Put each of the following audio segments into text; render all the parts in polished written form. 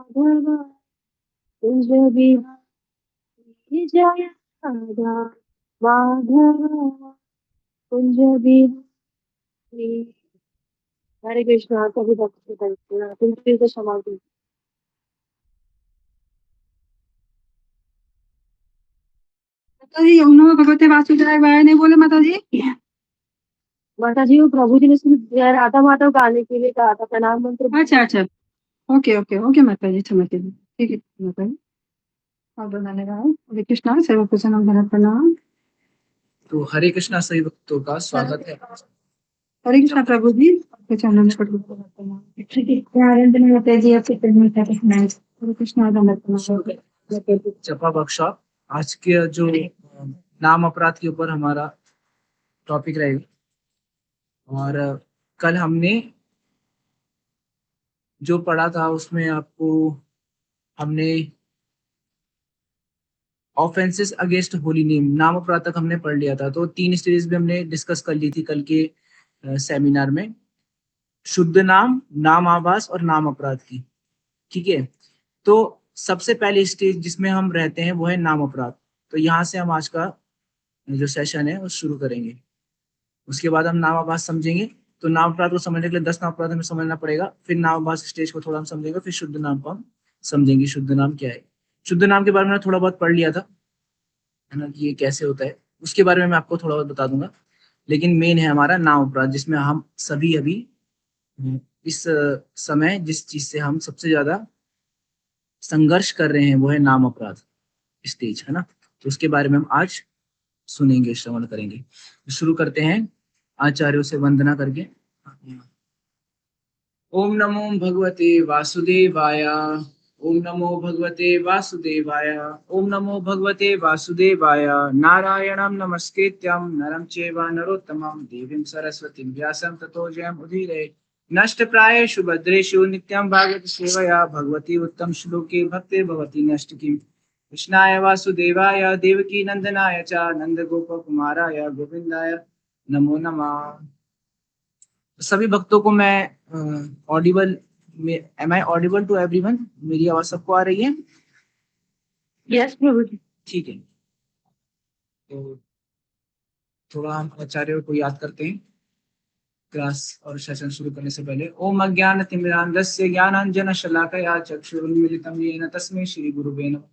माधव कुंज बिहारी जय राधा माधव कुंज बिहारी। हरे कृष्णा। सभी भक्त तुम फिर से क्षमा कीजिए। माता जी ओम नमो भगवते वासुदेवाय नहीं बोले माता जी। माता जी, वो प्रभु जी ने सिर्फ राधा माधव गाने के लिए कहा था, प्रणाम मंत्र। अच्छा अच्छा, ओके ओके ओके माता जी, क्षमा कीजिए। ठीक है माता जी, आप बताने का हरे कृष्णा सेवा पूजन भरत प्रणाम। तो हरे कृष्णा सभी भक्तों का स्वागत है। हरे कृष्णा प्रभु जी, आपके चरणों में कोटि कोटि प्रणाम। ठीक है आनंद में माता जी, आपके चरणों में कोटि प्रणाम। हरे कृष्णा धन्यवाद प्रणाम। जपा वर्कशॉप आज के जो नाम अपराध के ऊपर हमारा टॉपिक रहेगा। और कल हमने जो पढ़ा था उसमें आपको हमने ऑफेंसेस अगेंस्ट होली नेम नाम अपराध तक हमने पढ़ लिया था। तो 3 स्टेजेस भी हमने डिस्कस कर ली थी कल के सेमिनार में, शुद्ध नाम, नाम आभास और नाम अपराध की। ठीक है, तो सबसे पहले स्टेज जिसमें हम रहते हैं वो है नाम अपराध। तो यहाँ से हम आज का जो सेशन है वो शुरू करेंगे। उसके बाद हम नाम आभास समझेंगे। तो नाम अपराध को समझने के लिए 10 नाम अपराध हमें समझना पड़ेगा। फिर नाम आभास स्टेज को थोड़ा हम समझेंगे, फिर शुद्ध नाम को हम समझेंगे शुद्ध नाम क्या है। शुद्ध नाम के बारे में थोड़ा बहुत पढ़ लिया था, है ना, कि ये कैसे होता है, उसके बारे में मैं आपको थोड़ा बहुत बता दूंगा। लेकिन मेन है हमारा नाम अपराध, जिसमें हम सभी अभी इस समय जिस चीज से हम सबसे ज्यादा संघर्ष कर रहे हैं वो है नाम अपराध स्टेज, है ना। तो उसके बारे में हम आज सुनेंगे, श्रवण करेंगे। शुरू करते हैं आचार्यों से वंदना करके। ओम नमो भगवते वासुदेवाय। ओम नमो भगवते वासुदेवाय। ओम नमो भगवते वासुदेवाय। नारायणं नमस्कृत्यं नरं चैव नरोत्तमं देवीं सरस्वतीं व्यासं ततो जयमुदीरये। नष्टप्रायेषु भद्रेषु नित्यं भागवत सेवया भगवती उत्तम श्लोके भक्तिर्भवति नष्टकीम्। कृष्णाय वासुदेवाय देवकी नंदनाय च नंदगोपकुमाराय गोविंदाय नमो नमः। सभी भक्तों को मैं ऑडिबल में, am I audible to everyone? मेरी आवाज सबको आ रही है? यस प्रभु जी। ठीक है, तो थोड़ा हम आचार्यों को याद करते हैं क्लास और सेशन शुरू करने से पहले। ओम अज्ञान तिमिरांधस्य ज्ञानांजन शलाकया चक्षुरुन्मीलितं येन तस्मै श्री गुरुवे नमः।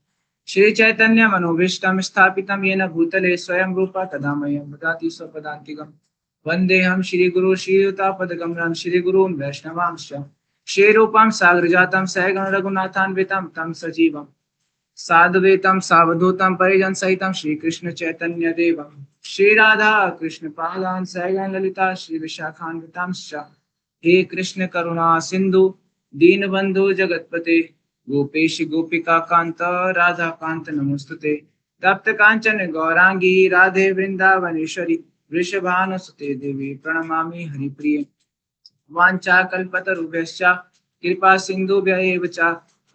श्री चैतन्य मनोभीष्टं स्थापितं येन भूतले स्वयं रूपा तदा मह्यं ददाति स्वपदान्तिकम्। वन्देऽहं श्रीगुरु श्रीयुतापदकमलं श्रीगुरुं वैष्णवांश्च श्रीरूपं साग्रजातं सहगण रघुनाथान्वितं तं सजीवं साद्वैतं सावधूतं परिजन सहितं श्रीकृष्ण चैतन्य देवं श्री राधा कृष्ण पादान सहगण ललिता श्री विशाखान्वितांश्च। हे कृष्ण करुणा सिंधु दीनबंधु जगतपते गोपेश गोपिका कांत राधा कांत नमोस्तुते। तप्त कांचन गौरांगी राधे वृंदावनेश्वरी वृषभानुसुते देवी प्रणमामि हरिप्रिये। वाञ्छाकल्पतरुभ्यश्च कृपा सिन्धुभ्य एव च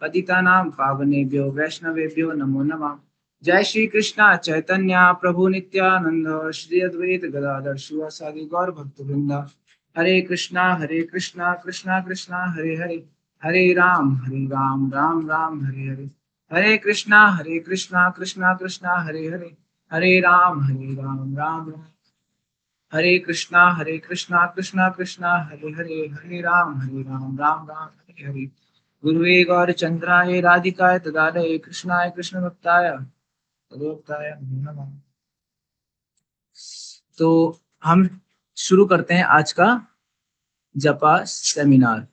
पतितानां पावनेभ्यो वैष्णवेभ्यो नमो नमः। जय श्री कृष्णा चैतन्य प्रभु नित्यानंद श्री अद्वैत गदाधर शिवासादि गौर भक्तवृंद। हरे कृष्णा कृष्णा कृष्णा हरे हरे, हरे राम राम राम हरे हरे। हरे कृष्णा कृष्णा कृष्णा हरे हरे, हरे राम राम राम हरे कृष्णा कृष्णा कृष्णा हरे हरे, हरे राम राम राम हरे हरे। गुरुवे गौरचंद्राय राधिकाय तदालय कृष्णाय कृष्ण भक्ताय तदोक्ताय नमो नमः। तो हम शुरू करते हैं आज का जपा सेमिनार।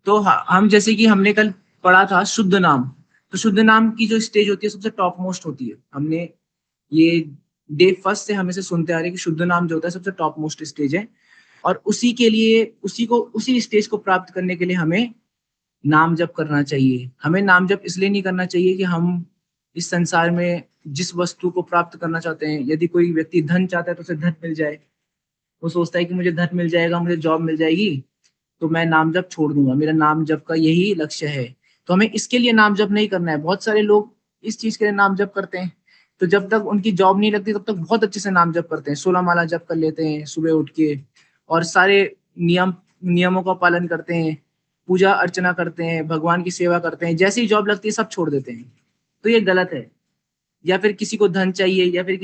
तो हम जैसे कि हमने कल पढ़ा था शुद्ध नाम। तो शुद्ध नाम की जो स्टेज होती है सबसे टॉप मोस्ट होती है। हमने ये डे फर्स्ट से हमें से सुनते आ रहे हैं कि शुद्ध नाम जो होता है सबसे टॉप मोस्ट स्टेज है। और उसी के लिए उसी स्टेज को प्राप्त करने के लिए हमें नाम जप करना चाहिए। हमें नाम जप इसलिए नहीं करना चाहिए कि हम इस संसार में जिस वस्तु को प्राप्त करना चाहते हैं, यदि कोई व्यक्ति धन चाहता है तो उसे धन मिल जाए, वो सोचता है कि मुझे धन मिल जाएगा, मुझे जॉब मिल जाएगी तो मैं नाम जप छोड़ दूंगा, मेरा नाम जप का यही लक्ष्य है। तो हमें इसके लिए नाम जप नहीं करना है। बहुत सारे लोग इस चीज के लिए नाम जप करते हैं, तो जब तक उनकी जॉब नहीं लगती तब तक बहुत अच्छे से नाम जप करते हैं, 16 माला जप कर लेते हैं सुबह उठ के, और सारे नियमों का पालन करते हैं, पूजा अर्चना करते हैं, भगवान की सेवा करते हैं, जैसे ही जॉब लगती है सब छोड़ देते हैं, तो ये गलत है। या फिर किसी को धन चाहिए, या फिर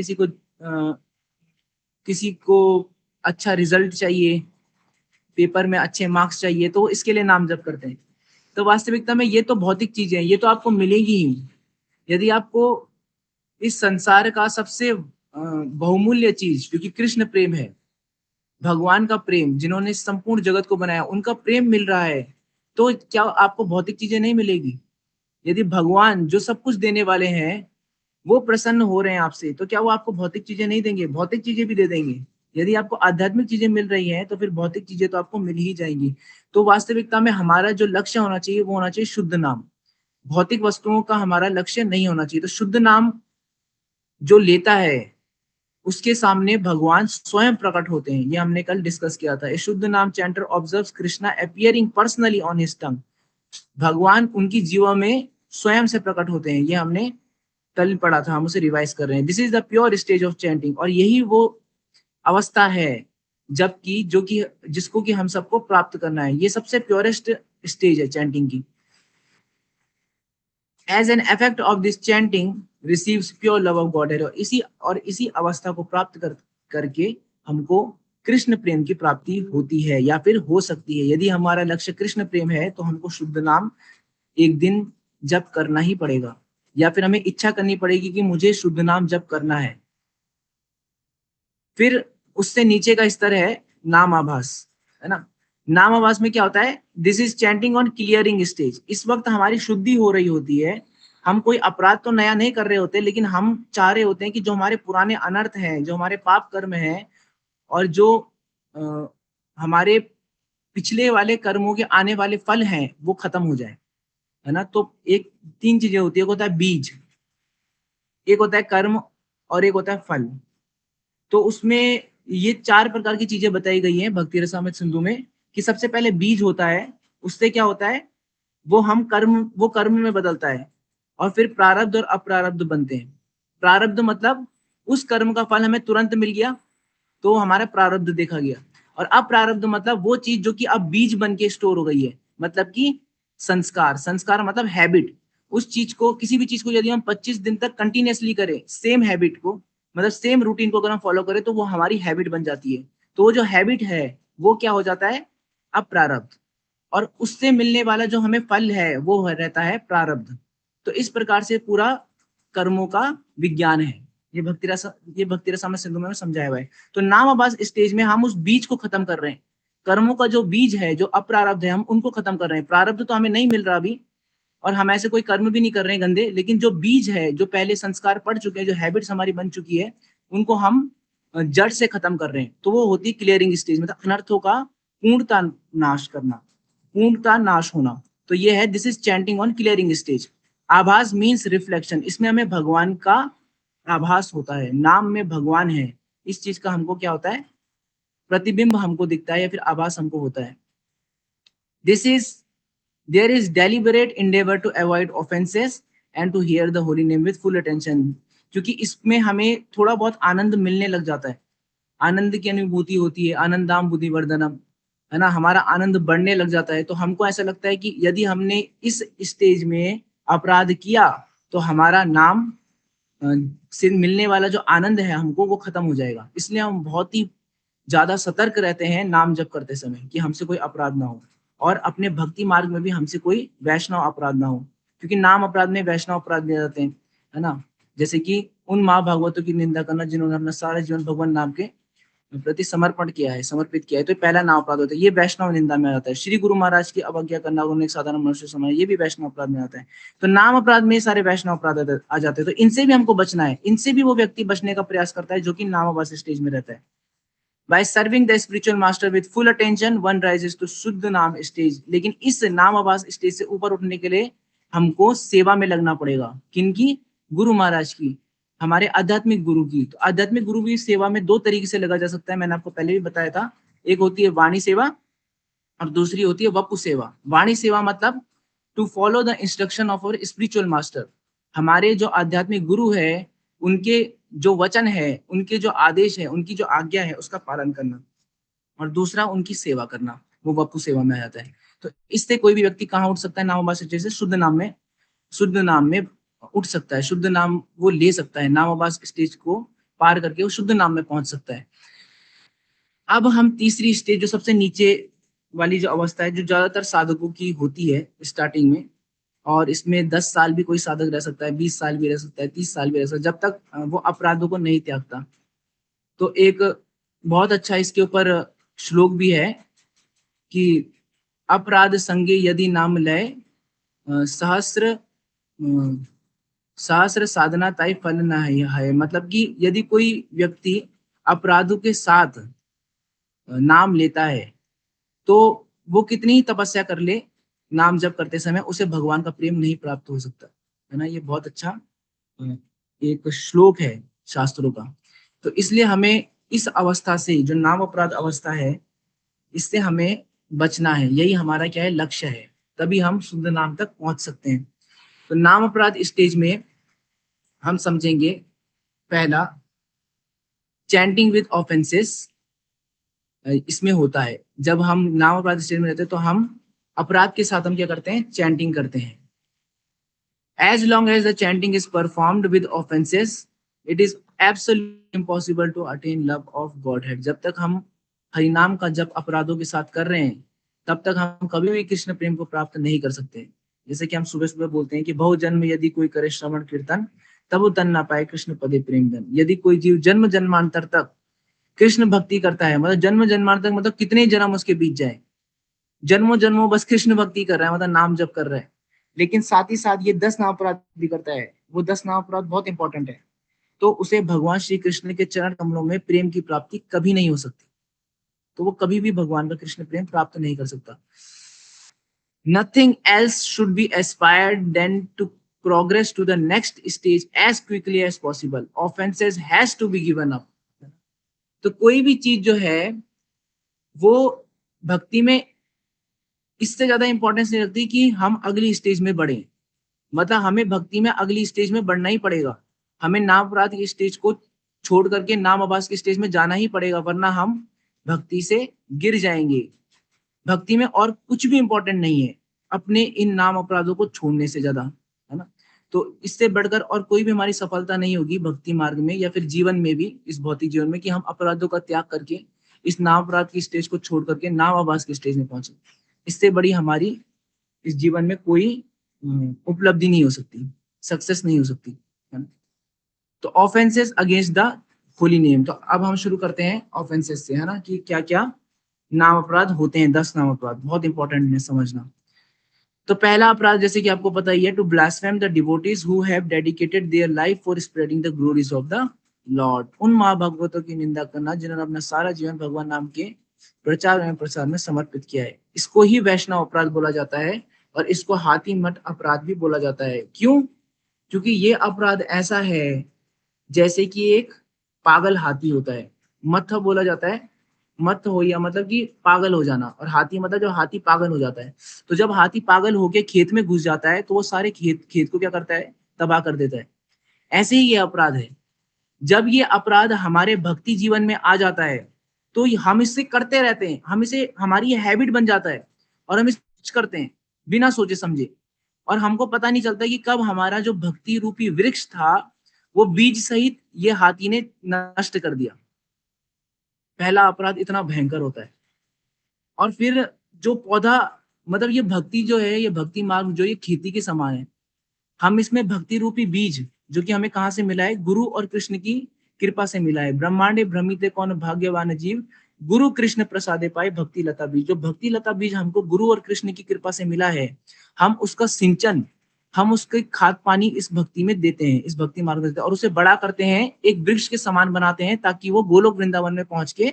किसी को अच्छा रिजल्ट चाहिए, पेपर में अच्छे मार्क्स चाहिए, तो इसके लिए नाम जप करते हैं। तो वास्तविकता में ये तो भौतिक चीजें हैं, ये तो आपको मिलेगी ही। यदि आपको इस संसार का सबसे बहुमूल्य चीज, क्योंकि कृष्ण प्रेम है, भगवान का प्रेम, जिन्होंने संपूर्ण जगत को बनाया, उनका प्रेम मिल रहा है, तो क्या आपको भौतिक चीजें नहीं मिलेगी? यदि भगवान जो सब कुछ देने वाले हैं वो प्रसन्न हो रहे हैं आपसे, तो क्या वो आपको भौतिक चीजें नहीं देंगे? भौतिक चीजें भी दे देंगे। यदि आपको आध्यात्मिक चीजें मिल रही हैं तो फिर भौतिक चीजें तो आपको मिल ही जाएंगी। तो वास्तविकता में हमारा जो लक्ष्य होना चाहिए वो होना चाहिए शुद्ध नाम। भौतिक वस्तुओं का हमारा लक्ष्य नहीं होना चाहिए। तो शुद्ध नाम जो लेता है उसके सामने भगवान स्वयं प्रकट होते हैं। ये हमने कल डिस्कस किया था। A shuddh naam chanter observes Krishna appearing personally on his tongue. भगवान उनकी जीवा में स्वयं से प्रकट होते हैं। ये हमने कल पढ़ा था, हम उसे रिवाइज कर रहे हैं। This is the pure stage of chanting, और यही वो अवस्था है जबकि जो कि जिसको कि हम सबको प्राप्त करना है। ये सबसे प्योरेस्ट स्टेज है चैंटिंग की। As an effect of this chanting receives pure love of God. इसी अवस्था को प्राप्त करके हमको कृष्ण प्रेम की प्राप्ति होती है, या फिर हो सकती है। यदि हमारा लक्ष्य कृष्ण प्रेम है तो हमको शुद्ध नाम एक दिन जप करना ही पड़ेगा, या फिर हमें इच्छा करनी पड़ेगी कि मुझे शुद्ध नाम जप करना है। फिर उससे नीचे का स्तर है नाम आभास, है ना। नाम आभास में क्या होता है? This is chanting on clearing stage. इस वक्त हमारी शुद्धि हो रही होती है। हम कोई अपराध तो नया नहीं कर रहे होते, लेकिन हम चाह रहे होते हैं कि जो हमारे पुराने अनर्थ हैं, जो हमारे पाप कर्म हैं, और जो अ, हमारे पिछले वाले कर्मों के आने वाले फल हैं, वो खत्म हो जाए, है ना। तो एक तीन चीजें होती है। एक होता है बीज, एक होता है कर्म, और एक होता है फल। तो उसमें ये चार प्रकार की चीजें बताई गई हैं भक्ति रसामृत सिंधु में, कि सबसे पहले बीज होता है। उससे क्या होता है? वो कर्म में बदलता है, और फिर प्रारब्ध और अप्रारब्ध बनते हैं। प्रारब्ध मतलब उस कर्म का फल हमें तुरंत मिल गया, तो हमारा प्रारब्ध देखा गया। और अप्रारब्ध मतलब वो चीज जो कि अब बीज बन के स्टोर हो गई है, मतलब कि संस्कार। संस्कार मतलब हैबिट। उस चीज को, किसी भी चीज को यदि हम 25 दिन तक कंटिन्यूअसली करें, सेम हैबिट को, मतलब सेम रूटीन को अगर हम फॉलो करें, तो वो हमारी हैबिट बन जाती है। तो वो जो हैबिट है वो क्या हो जाता है? अप्रारब्ध। और उससे मिलने वाला जो हमें फल है वो रहता है प्रारब्ध। तो इस प्रकार से पूरा कर्मों का विज्ञान है। ये भक्ति रसामृत सिंधु में समझाया हुआ है। तो नाम आभास स्टेज में हम उस बीज को खत्म कर रहे हैं। कर्मों का जो बीज है, जो अप्रारब्ध है, हम उनको खत्म कर रहे हैं। प्रारब्ध तो हमें नहीं मिल रहा अभी, और हम ऐसे कोई कर्म भी नहीं कर रहे हैं गंदे, लेकिन जो बीज है, जो पहले संस्कार पड़ चुके हैं, जो हैबिट्स हमारी बन चुकी है, उनको हम जड़ से खत्म कर रहे हैं। तो वो होती है क्लियरिंग स्टेज, मतलब अनर्थों का पूर्णता नाश करना, पूर्णता नाश होना। तो ये है this is chanting on clearing stage. आभास मीन्स रिफ्लेक्शन। इसमें हमें भगवान का आभास होता है। नाम में भगवान है, इस चीज का हमको क्या होता है? प्रतिबिंब हमको दिखता है, या फिर आभास हमको होता है। This is there is deliberate endeavor to avoid offenses and to hear the holy name with full attention। क्योंकि इसमें हमें थोड़ा बहुत आनंद मिलने लग जाता है, आनंद की अनुभूति होती है। आनंदाम बुद्धि वर्धनम, है ना। हमारा आनंद बढ़ने लग जाता है। तो हमको ऐसा लगता है कि यदि हमने इस स्टेज में अपराध किया तो हमारा नाम से मिलने वाला जो आनंद है हमको, वो खत्म हो जाएगा। इसलिए हम बहुत ही ज्यादा सतर्क रहते हैं नाम जप करते समय, कि हमसे कोई अपराध ना हो, और अपने भक्ति मार्ग में भी हमसे कोई वैष्णव अपराध ना हो। क्योंकि नाम अपराध में वैष्णव अपराध ले जाते हैं, है ना। जैसे कि उन माँ भागवतों की निंदा करना जिन्होंने अपना सारा जीवन भगवान नाम के प्रति समर्पण किया है, समर्पित किया है, तो पहला नाम अपराध होता है। ये वैष्णव निंदा में आता है। श्री गुरु महाराज की अवज्ञा करना, उन्हें एक साधारण मनुष्य समझना, ये भी वैष्णव अपराध में आता है। तो नाम अपराध में सारे वैष्णव अपराध आ जाते हैं। तो इनसे भी हमको बचना है। इनसे भी वो व्यक्ति बचने का प्रयास करता है जो कि नामाभास स्टेज में रहता है। By serving the spiritual master with full attention, one rises to शुद्ध नाम स्टेज। लेकिन इस नाम आभास स्टेज से ऊपर उठने के लिए हमको सेवा में लगना पड़ेगा। किनकी? गुरु महाराज की, हमारे आध्यात्मिक गुरु की। तो आध्यात्मिक गुरु की सेवा में दो तरीके से लगा जा सकता है, मैंने आपको पहले भी बताया था। एक होती है वाणी सेवा, और दूसरी होती है वपु सेवा। वाणी सेवा मतलब to follow the instruction of our spiritual master. हमारे जो आध्यात्मिक गुरु है, उनके जो वचन है, उनके जो आदेश है, उनकी जो आज्ञा है, उसका पालन करना। और दूसरा उनकी सेवा करना, वो वपु सेवा में आ जाता है। तो इससे कोई भी व्यक्ति कहाँ उठ सकता है? नाम आभास स्टेज से शुद्ध नाम में उठ सकता है, शुद्ध नाम वो ले सकता है, नाम आभास स्टेज को पार करके वो शुद्ध नाम में पहुंच सकता है। अब हम तीसरी स्टेज, जो सबसे नीचे वाली जो अवस्था है, जो ज्यादातर साधकों की होती है स्टार्टिंग में, और इसमें 10 साल भी कोई साधक रह सकता है, 20 साल भी रह सकता है, 30 साल भी रह सकता है, जब तक वो अपराधों को नहीं त्यागता। तो एक बहुत अच्छा इसके ऊपर श्लोक भी है कि अपराध संगे यदि नाम लय सहस्र साधना ताई फल न है। मतलब कि यदि कोई व्यक्ति अपराधों के साथ नाम लेता है तो वो कितनी ही तपस्या कर ले, नाम जप करते समय उसे भगवान का प्रेम नहीं प्राप्त हो सकता है ना। ये बहुत अच्छा एक श्लोक है शास्त्रों का। तो इसलिए हमें इस अवस्था से, जो नाम अपराध अवस्था है, इससे हमें बचना है। यही हमारा क्या है? लक्ष्य है। तभी हम शुद्ध नाम तक पहुंच सकते हैं। तो नाम अपराध स्टेज में हम समझेंगे, पहला चैंटिंग विद ऑफेंसेस। इसमें होता है जब हम नाम अपराध स्टेज में रहते हैं तो हम अपराध के साथ हम क्या करते हैं? चैंटिंग करते हैं। As long as the chanting is performed with offenses, it is absolutely impossible to attain love of Godhead. जब तक हम हरिनाम का जप अपराधों के साथ कर रहे हैं, तब तक हम कभी भी कृष्ण प्रेम को प्राप्त नहीं कर सकते। जैसे कि हम सुबह सुबह बोलते हैं कि बहु जन्म यदि कोई करे श्रवण कीर्तन, तब वो तन ना पाए कृष्ण पदे प्रेम धन। यदि कोई जीव जन्म जन्मांतर तक कृष्ण भक्ति करता है, मतलब जन्म जन्मांतर मतलब कितने जन्म उसके बीत जाए, जन्मों जन्मों बस कृष्ण भक्ति कर रहा है, मतलब नाम जप कर रहा है, लेकिन साथ ही साथ ये 10 नाम अपराध भी करता है। वो 10 नाम अपराध बहुत इंपॉर्टेंट है। तो उसे भगवान श्री कृष्ण के चरण कमलों में प्रेम की प्राप्ति कभी नहीं हो सकती। तो वो कभी भी भगवान का कृष्ण प्रेम प्राप्त नहीं कर सकता। Nothing else should be aspired than to progress to the next stage as quickly as possible. Offenses has to be given up. तो कोई भी चीज जो है वो भक्ति में इससे ज्यादा इंपॉर्टेंस नहीं रखती कि हम अगली स्टेज में बढ़े। मतलब हमें भक्ति में अगली स्टेज में बढ़ना ही पड़ेगा। हमें नाम अपराध की स्टेज को छोड़ करके नाम आभास की स्टेज में जाना ही पड़ेगा, वरना हम भक्ति से गिर जाएंगे। भक्ति में और कुछ भी इंपॉर्टेंट नहीं है अपने इन नाम अपराधों को छोड़ने से ज्यादा, है ना। तो इससे बढ़कर और कोई भी हमारी सफलता नहीं होगी भक्ति मार्ग में या फिर जीवन में भी, इस भौतिक जीवन में, कि हम अपराधों का त्याग करके इस नाम अपराध की स्टेज को छोड़ करके नाम आभास की स्टेज में पहुंचे। इससे बड़ी हमारी इस जीवन में कोई उपलब्धि नहीं हो सकती, सक्सेस नहीं हो सकती, है ना। तो offences against the holy name. तो अब हम शुरू करते हैं ऑफेंसेस से, है ना, कि क्या क्या नाम अपराध होते हैं। 10 नाम अपराध बहुत इंपॉर्टेंट है समझना। तो पहला अपराध जैसे कि आपको पता ही है, to blaspheme the devotees who have dedicated their life for spreading the glories of the lord. उन महाभगवतों की निंदा करना जिन्होंने अपना सारा जीवन भगवान नाम के प्रचार एवं प्रसार में समर्पित किया है। इसको ही वैष्णव अपराध बोला जाता है और इसको हाथी मठ अपराध भी बोला जाता है। क्यों? क्योंकि ये अपराध ऐसा है जैसे कि एक पागल हाथी होता है। मथ बोला जाता है, मत हो या मतलब कि पागल हो जाना, और हाथी मतलब जब हाथी पागल हो जाता है। तो जब हाथी पागल होके खेत में घुस जाता है तो वो सारे खेत को क्या करता है? तबाह कर देता है। ऐसे ही ये अपराध है। जब ये अपराध हमारे भक्ति जीवन में आ जाता है तो हम इससे करते रहते हैं, हम इसे, हमारी हैबिट बन जाता है और हम इसे करते हैं बिना सोचे समझे, और हमको पता नहीं चलता कि कब हमारा जो भक्ति रूपी वृक्ष था वो बीज सहित ये हाथी ने नष्ट कर दिया। पहला अपराध इतना भयंकर होता है। और फिर जो पौधा, मतलब ये भक्ति जो है, ये भक्ति मार्ग जो ये खेती के समान है। हम इसमें भक्ति रूपी बीज, जो कि हमें कहाँ से मिला है? गुरु और कृष्ण की कृपा से मिला है। ब्रह्मांडे भ्रमिते कौन भाग्यवान जीव, गुरु कृष्ण प्रसादे पाए भक्ति लता बीज। जो भक्ति लता बीज हमको गुरु और कृष्ण की कृपा से मिला है, हम उसका सिंचन, हम उसके खाद पानी इस भक्ति में देते हैं, इस भक्ति मार्ग में देते हैं, और उसे बड़ा करते हैं, एक वृक्ष के समान बनाते हैं, ताकि वो गोलोक वृंदावन में पहुंच के,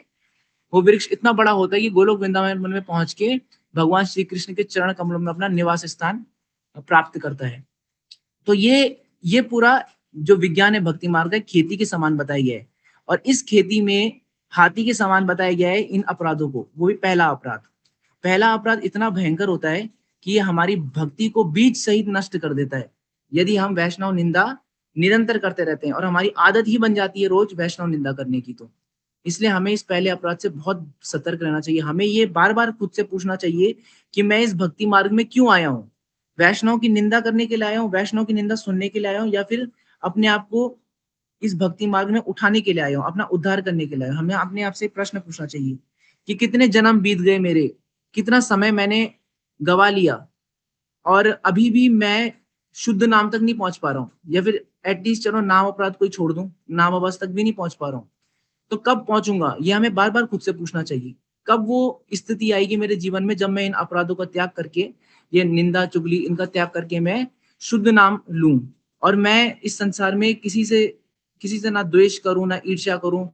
वो वृक्ष इतना बड़ा होता है कि गोलोक वृंदावन में पहुंच के भगवान श्री कृष्ण के चरण कमलों में अपना निवास स्थान प्राप्त करता है। तो ये पूरा जो विज्ञान है भक्ति मार्ग है, खेती के समान बताया गया है, और इस खेती में हाथी के समान बताया गया है इन अपराधों को। वो भी पहला अपराध। पहला अपराध इतना भयंकर होता है कि ये हमारी भक्ति को बीज सहित नष्ट कर देता है। यदि हम वैष्णव निंदा निरंतर करते रहते हैं और हमारी आदत ही बन जाती है रोज वैष्णव निंदा करने की, तो इसलिए हमें इस पहले अपराध से बहुत सतर्क रहना चाहिए। हमें ये बार बार खुद से पूछना चाहिए कि मैं इस भक्ति मार्ग में क्यों आया हूँ? वैष्णव की निंदा करने के लिए आया हूँ, वैष्णव की निंदा सुनने के लिए आया हूँ, या फिर अपने आप को इस भक्ति मार्ग में उठाने के लिए आया हूँ, अपना उद्धार करने के लिए आया हूँ। हमें अपने आप से प्रश्न पूछना चाहिए कि कितने जन्म बीत गए मेरे, कितना समय मैंने गवा लिया और अभी भी मैं शुद्ध नाम तक नहीं पहुंच पा रहा हूँ, या फिर एटलीस्ट चलो नाम अपराध कोई छोड़ दूं, नाम अवस्थ तक भी नहीं पहुंच पा रहा हूँ, तो कब पहुंचूंगा? ये हमें बार बार खुद से पूछना चाहिए। कब वो स्थिति आएगी मेरे जीवन में जब मैं इन अपराधों का त्याग करके, ये निंदा चुगली इनका त्याग करके मैं शुद्ध नाम लूं, और मैं इस संसार में किसी से ना द्वेष करूं, ना ईर्ष्या करूं,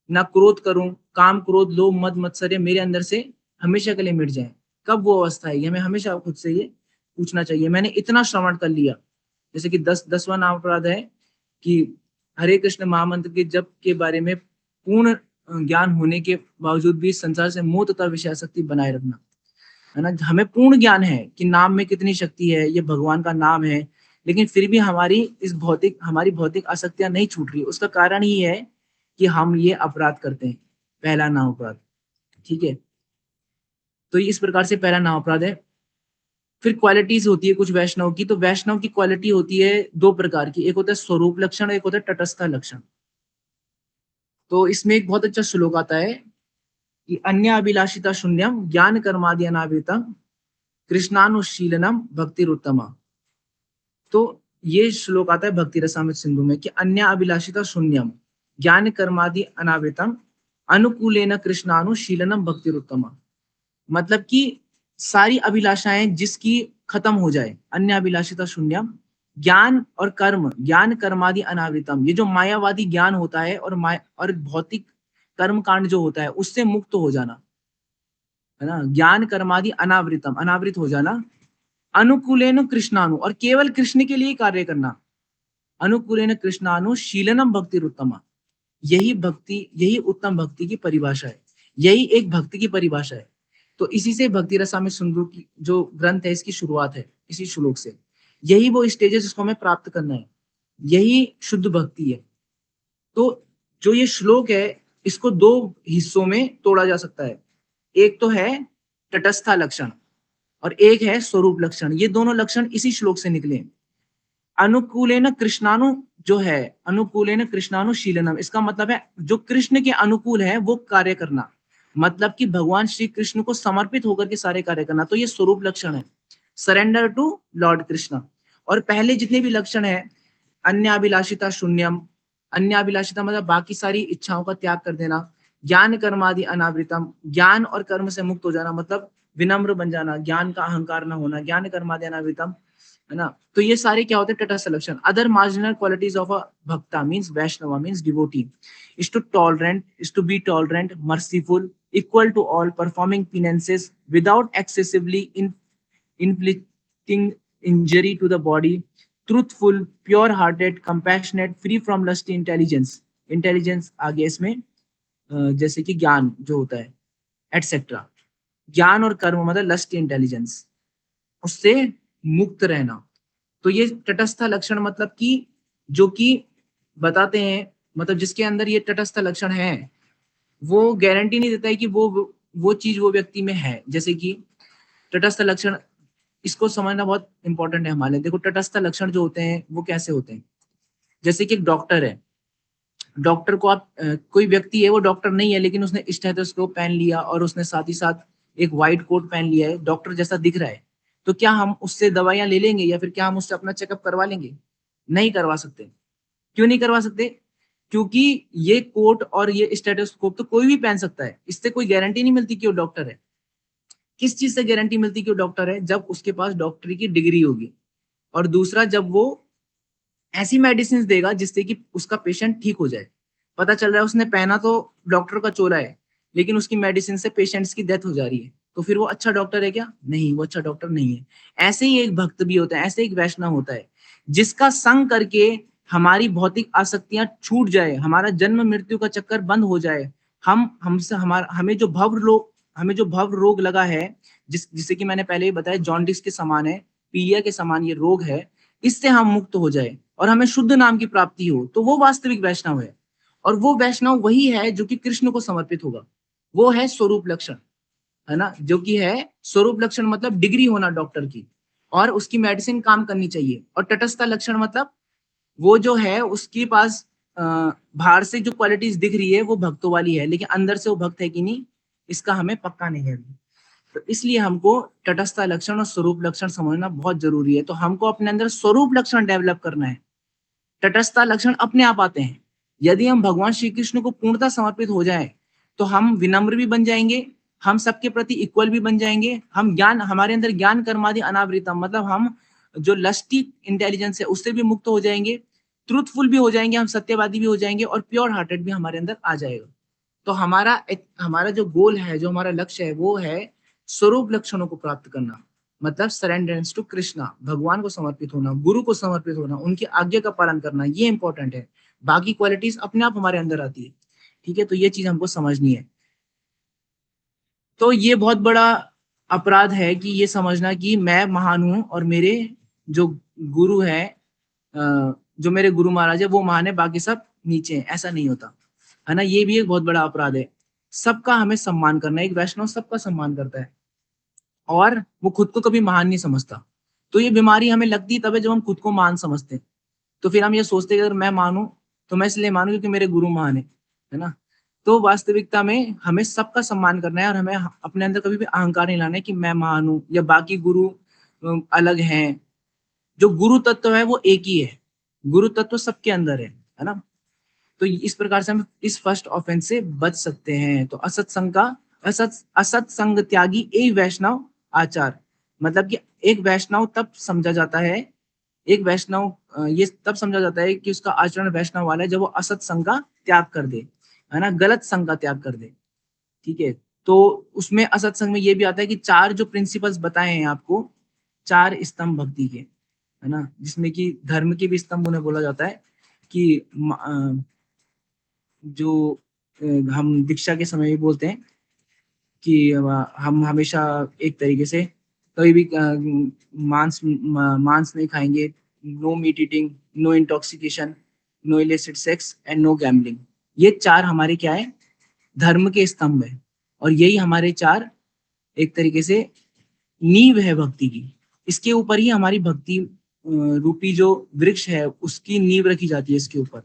ना क्रोध करूं, काम क्रोध लोभ मद मत्सर्य मेरे अंदर से हमेशा के लिए मिट जाए। कब वो अवस्था है, ये हमें हमेशा खुद से ये पूछना चाहिए। मैंने इतना श्रवण कर लिया, जैसे कि 10वां नाम अपराध है कि हरे कृष्ण महामंत्र के जप के बारे में पूर्ण ज्ञान होने के बावजूद भी इस संसार से मोह तथा विषयासक्ति बनाए रखना, है ना। हमें पूर्ण ज्ञान है कि नाम में कितनी शक्ति है, ये भगवान का नाम है, लेकिन फिर भी हमारी भौतिक आसक्तियां नहीं छूट रही। उसका कारण ही है कि हम ये अपराध करते हैं, पहला नाम अपराध। ठीक है, तो इस प्रकार से पहला नाम अपराध है। फिर क्वालिटीज होती है कुछ वैष्णव की, तो वैष्णव की क्वालिटी होती है दो प्रकार की, एक होता है स्वरूप लक्षण, एक होता है तटस्थ लक्षण। तो इसमें एक बहुत अच्छा श्लोक आता है कि अन्य अभिलाषिता शून्यम ज्ञान कर्मादि अनावृतम कृष्णानुशीलनम भक्तिरुत्तमा। तो ये श्लोक आता है भक्ति रसामृत सिंधु में कि अन्य अभिलाषिता शून्यम ज्ञान कर्मादि अनावृतम अनुकूलेन कृष्णानुशीलनम भक्तिरुत्तमा। मतलब कि सारी अभिलाषाएं जिसकी खत्म हो जाए, अन्य अभिलाषिता शून्यम, ज्ञान और कर्म, ज्ञान कर्मादि अनावृतम, ये जो मायावादी ज्ञान होता है और भौतिक कर्म कांड जो होता है उससे मुक्त हो जाना, है ना। ज्ञान कर्मादि अनावृतम, अनावृत हो जाना। अनुकूलेन कृष्णानु, और केवल कृष्ण के लिए कार्य करना। अनुकूलेन कृष्णानु शीलनम भक्तिरुत्तमा। यही उत्तम भक्ति की परिभाषा है, यही एक भक्ति की परिभाषा है। तो इसी से भक्ति रसामृत सिंधु की जो ग्रंथ है इसकी शुरुआत है, इसी श्लोक से। यही वो स्टेज है जिसको हमें प्राप्त करना है, यही शुद्ध भक्ति है। तो जो ये श्लोक है इसको दो हिस्सों में तोड़ा जा सकता है, एक तो है तटस्था लक्षण और एक है स्वरूप लक्षण। ये दोनों लक्षण इसी श्लोक से निकले। अनुकूलेन कृष्णानु जो है, अनुकूलेन कृष्णानु शीलनम, इसका मतलब है जो कृष्ण के अनुकूल है वो कार्य करना, मतलब कि भगवान श्री कृष्ण को समर्पित होकर के सारे कार्य करना। तो ये स्वरूप लक्षण है, सरेंडर टू लॉर्ड कृष्ण। और पहले जितने भी लक्षण है, अन्याभिलाषिता शून्यम, अन्याभिलाषिता मतलब बाकी सारी इच्छाओं का त्याग कर देना, ज्ञान कर्मादि अनावृतम, ज्ञान और कर्म से मुक्त हो जाना, मतलब विनम्र बन जाना, ज्ञान का अहंकार न होना, ज्ञान कर्मादि अनावृतम, है ना। तो ये सारे क्या होते हैं? तटस्थ लक्षण। Other marginal qualities of a bhakta means Vaishnava means devotee is to tolerant, is to be tolerant, merciful, equal to all, performing penances without excessively inflicting injury to the body, truthful, pure-hearted, compassionate, free from lusty intelligence. Intelligence आगे इसमें जैसे कि ज्ञान जो होता है etcetera, ज्ञान और कर्म मतलब लस्ट इंटेलिजेंस, उससे मुक्त रहना। तो ये तटस्थ लक्षण मतलब कि जो कि बताते हैं, मतलब जिसके अंदर ये तटस्थ लक्षण है वो गारंटी नहीं देता है कि वो चीज वो व्यक्ति में है। जैसे कि तटस्थ लक्षण, इसको समझना बहुत इंपॉर्टेंट है हमारे लिए। देखो तटस्थ लक्षण जो होते हैं वो कैसे होते हैं, जैसे कि एक डॉक्टर है, डॉक्टर को आप कोई व्यक्ति है वो डॉक्टर नहीं है लेकिन उसने स्टेथोस्कोप पहन लिया और उसने साथ ही साथ एक व्हाइट कोट पहन लिया है, डॉक्टर जैसा दिख रहा है, तो क्या हम उससे दवाइयां ले लेंगे या फिर क्या हम उससे अपना चेकअप करवा लेंगे? नहीं करवा सकते। क्यों नहीं करवा सकते? क्योंकि ये कोट और ये स्टेथोस्कोप तो कोई भी पहन सकता है, इससे कोई गारंटी नहीं मिलती कि वो डॉक्टर है। किस चीज से गारंटी मिलती कि वो डॉक्टर है? जब उसके पास डॉक्टरी की डिग्री होगी, और दूसरा जब वो ऐसी मेडिसिन देगा जिससे कि उसका पेशेंट ठीक हो जाए। पता चल रहा है उसने पहना तो डॉक्टर का चोला है लेकिन उसकी मेडिसिन से पेशेंट्स की डेथ हो जा रही है, तो फिर वो अच्छा डॉक्टर है क्या? नहीं, वो अच्छा डॉक्टर नहीं है। ऐसे ही एक भक्त भी होता है, ऐसे एक वैष्णव होता है जिसका संग करके हमारी भौतिक आसक्तियां छूट जाए, हमारा जन्म मृत्यु का चक्कर बंद हो जाए, हमें जो भव रोग लगा है, जिसे कि मैंने पहले ही बताया जॉन्डिस के समान है, पीलिया के समान ये रोग है, इससे हम मुक्त हो जाए और हमें शुद्ध नाम की प्राप्ति हो, तो वो वास्तविक वैष्णव है। और वो वैष्णव वही है जो कि कृष्ण को समर्पित होगा, वो है स्वरूप लक्षण, है ना, जो कि है स्वरूप लक्षण मतलब डिग्री होना डॉक्टर की, और उसकी मेडिसिन काम करनी चाहिए। और तटस्थ लक्षण मतलब वो जो है उसके पास बाहर से जो क्वालिटीज दिख रही है वो भक्तों वाली है, लेकिन अंदर से वो भक्त है कि नहीं इसका हमें पक्का नहीं है अभी। तो इसलिए हमको तटस्थ लक्षण और स्वरूप लक्षण समझना बहुत जरूरी है। तो हमको अपने अंदर स्वरूप लक्षण डेवलप करना है, तटस्थ लक्षण अपने आप आते हैं। यदि हम भगवान श्री कृष्ण को पूर्णतः समर्पित हो जाए तो हम विनम्र भी बन जाएंगे, हम सबके प्रति इक्वल भी बन जाएंगे, हम ज्ञान, हमारे अंदर ज्ञान कर्मादि अनावृतम मतलब हम जो लस्टी इंटेलिजेंस है उससे भी मुक्त हो जाएंगे, ट्रूथफुल भी हो जाएंगे, हम सत्यवादी भी हो जाएंगे, और प्योर हार्टेड भी हमारे अंदर आ जाएगा। तो हमारा जो गोल है, जो हमारा लक्ष्य है, वो है स्वरूप लक्षणों को प्राप्त करना, मतलब सरेंडरेंस टू कृष्णा, भगवान को समर्पित होना, गुरु को समर्पित होना, उनकी आज्ञा का पालन करना, ये इंपॉर्टेंट है। बाकी क्वालिटीज अपने आप हमारे अंदर आती है, ठीक है। तो ये चीज हमको समझनी है। तो ये बहुत बड़ा अपराध है कि ये समझना कि मैं महान हूं और मेरे जो गुरु है, जो मेरे गुरु महाराज है वो महान है, बाकी सब नीचे हैं, ऐसा नहीं होता, है ना। ये भी एक बहुत बड़ा अपराध है। सबका हमें सम्मान करना है, एक वैष्णव सबका सम्मान करता है और वो खुद को कभी महान नहीं समझता। तो ये बीमारी हमें लगती तब है जब हम खुद को महान समझते हैं। तो फिर हम ये सोचते हैं कि अगर मैं मानूं तो मैं इसलिए मानूं क्योंकि मेरे गुरु महान है ना। तो वास्तविकता में हमें सबका सम्मान करना है और हमें अपने अंदर कभी भी अहंकार नहीं लाना है कि मैं महान हूं या बाकी गुरु अलग हैं। जो गुरु तत्व है वो एक ही है, गुरु तत्व सबके अंदर है ना। तो इस प्रकार से हम इस फर्स्ट ऑफेंस से बच सकते हैं। तो असत संग त्यागी एक वैष्णव आचार, मतलब कि एक वैष्णव तब समझा जाता है, एक वैष्णव ये तब समझा जाता है कि उसका आचरण वैष्णव वाला है जब वो असत संग का त्याग कर दे, है ना, गलत संग का त्याग कर दे, ठीक है। तो उसमें असत संग में ये भी आता है कि चार जो प्रिंसिपल्स बताए हैं आपको, चार स्तंभ भक्ति के, है ना, जिसमें कि धर्म के भी स्तंभ उन्हें बोला जाता है कि जो हम दीक्षा के समय भी बोलते हैं कि हम हमेशा एक तरीके से कभी भी मांस नहीं खाएंगे, no meat eating, no intoxication, no illicit sex and no gambling. ये चार हमारे क्या है, धर्म के स्तंभ है, और यही हमारे चार एक तरीके से नींव है भक्ति की। इसके ऊपर ही हमारी भक्ति रूपी जो वृक्ष है उसकी नींव रखी जाती है इसके ऊपर।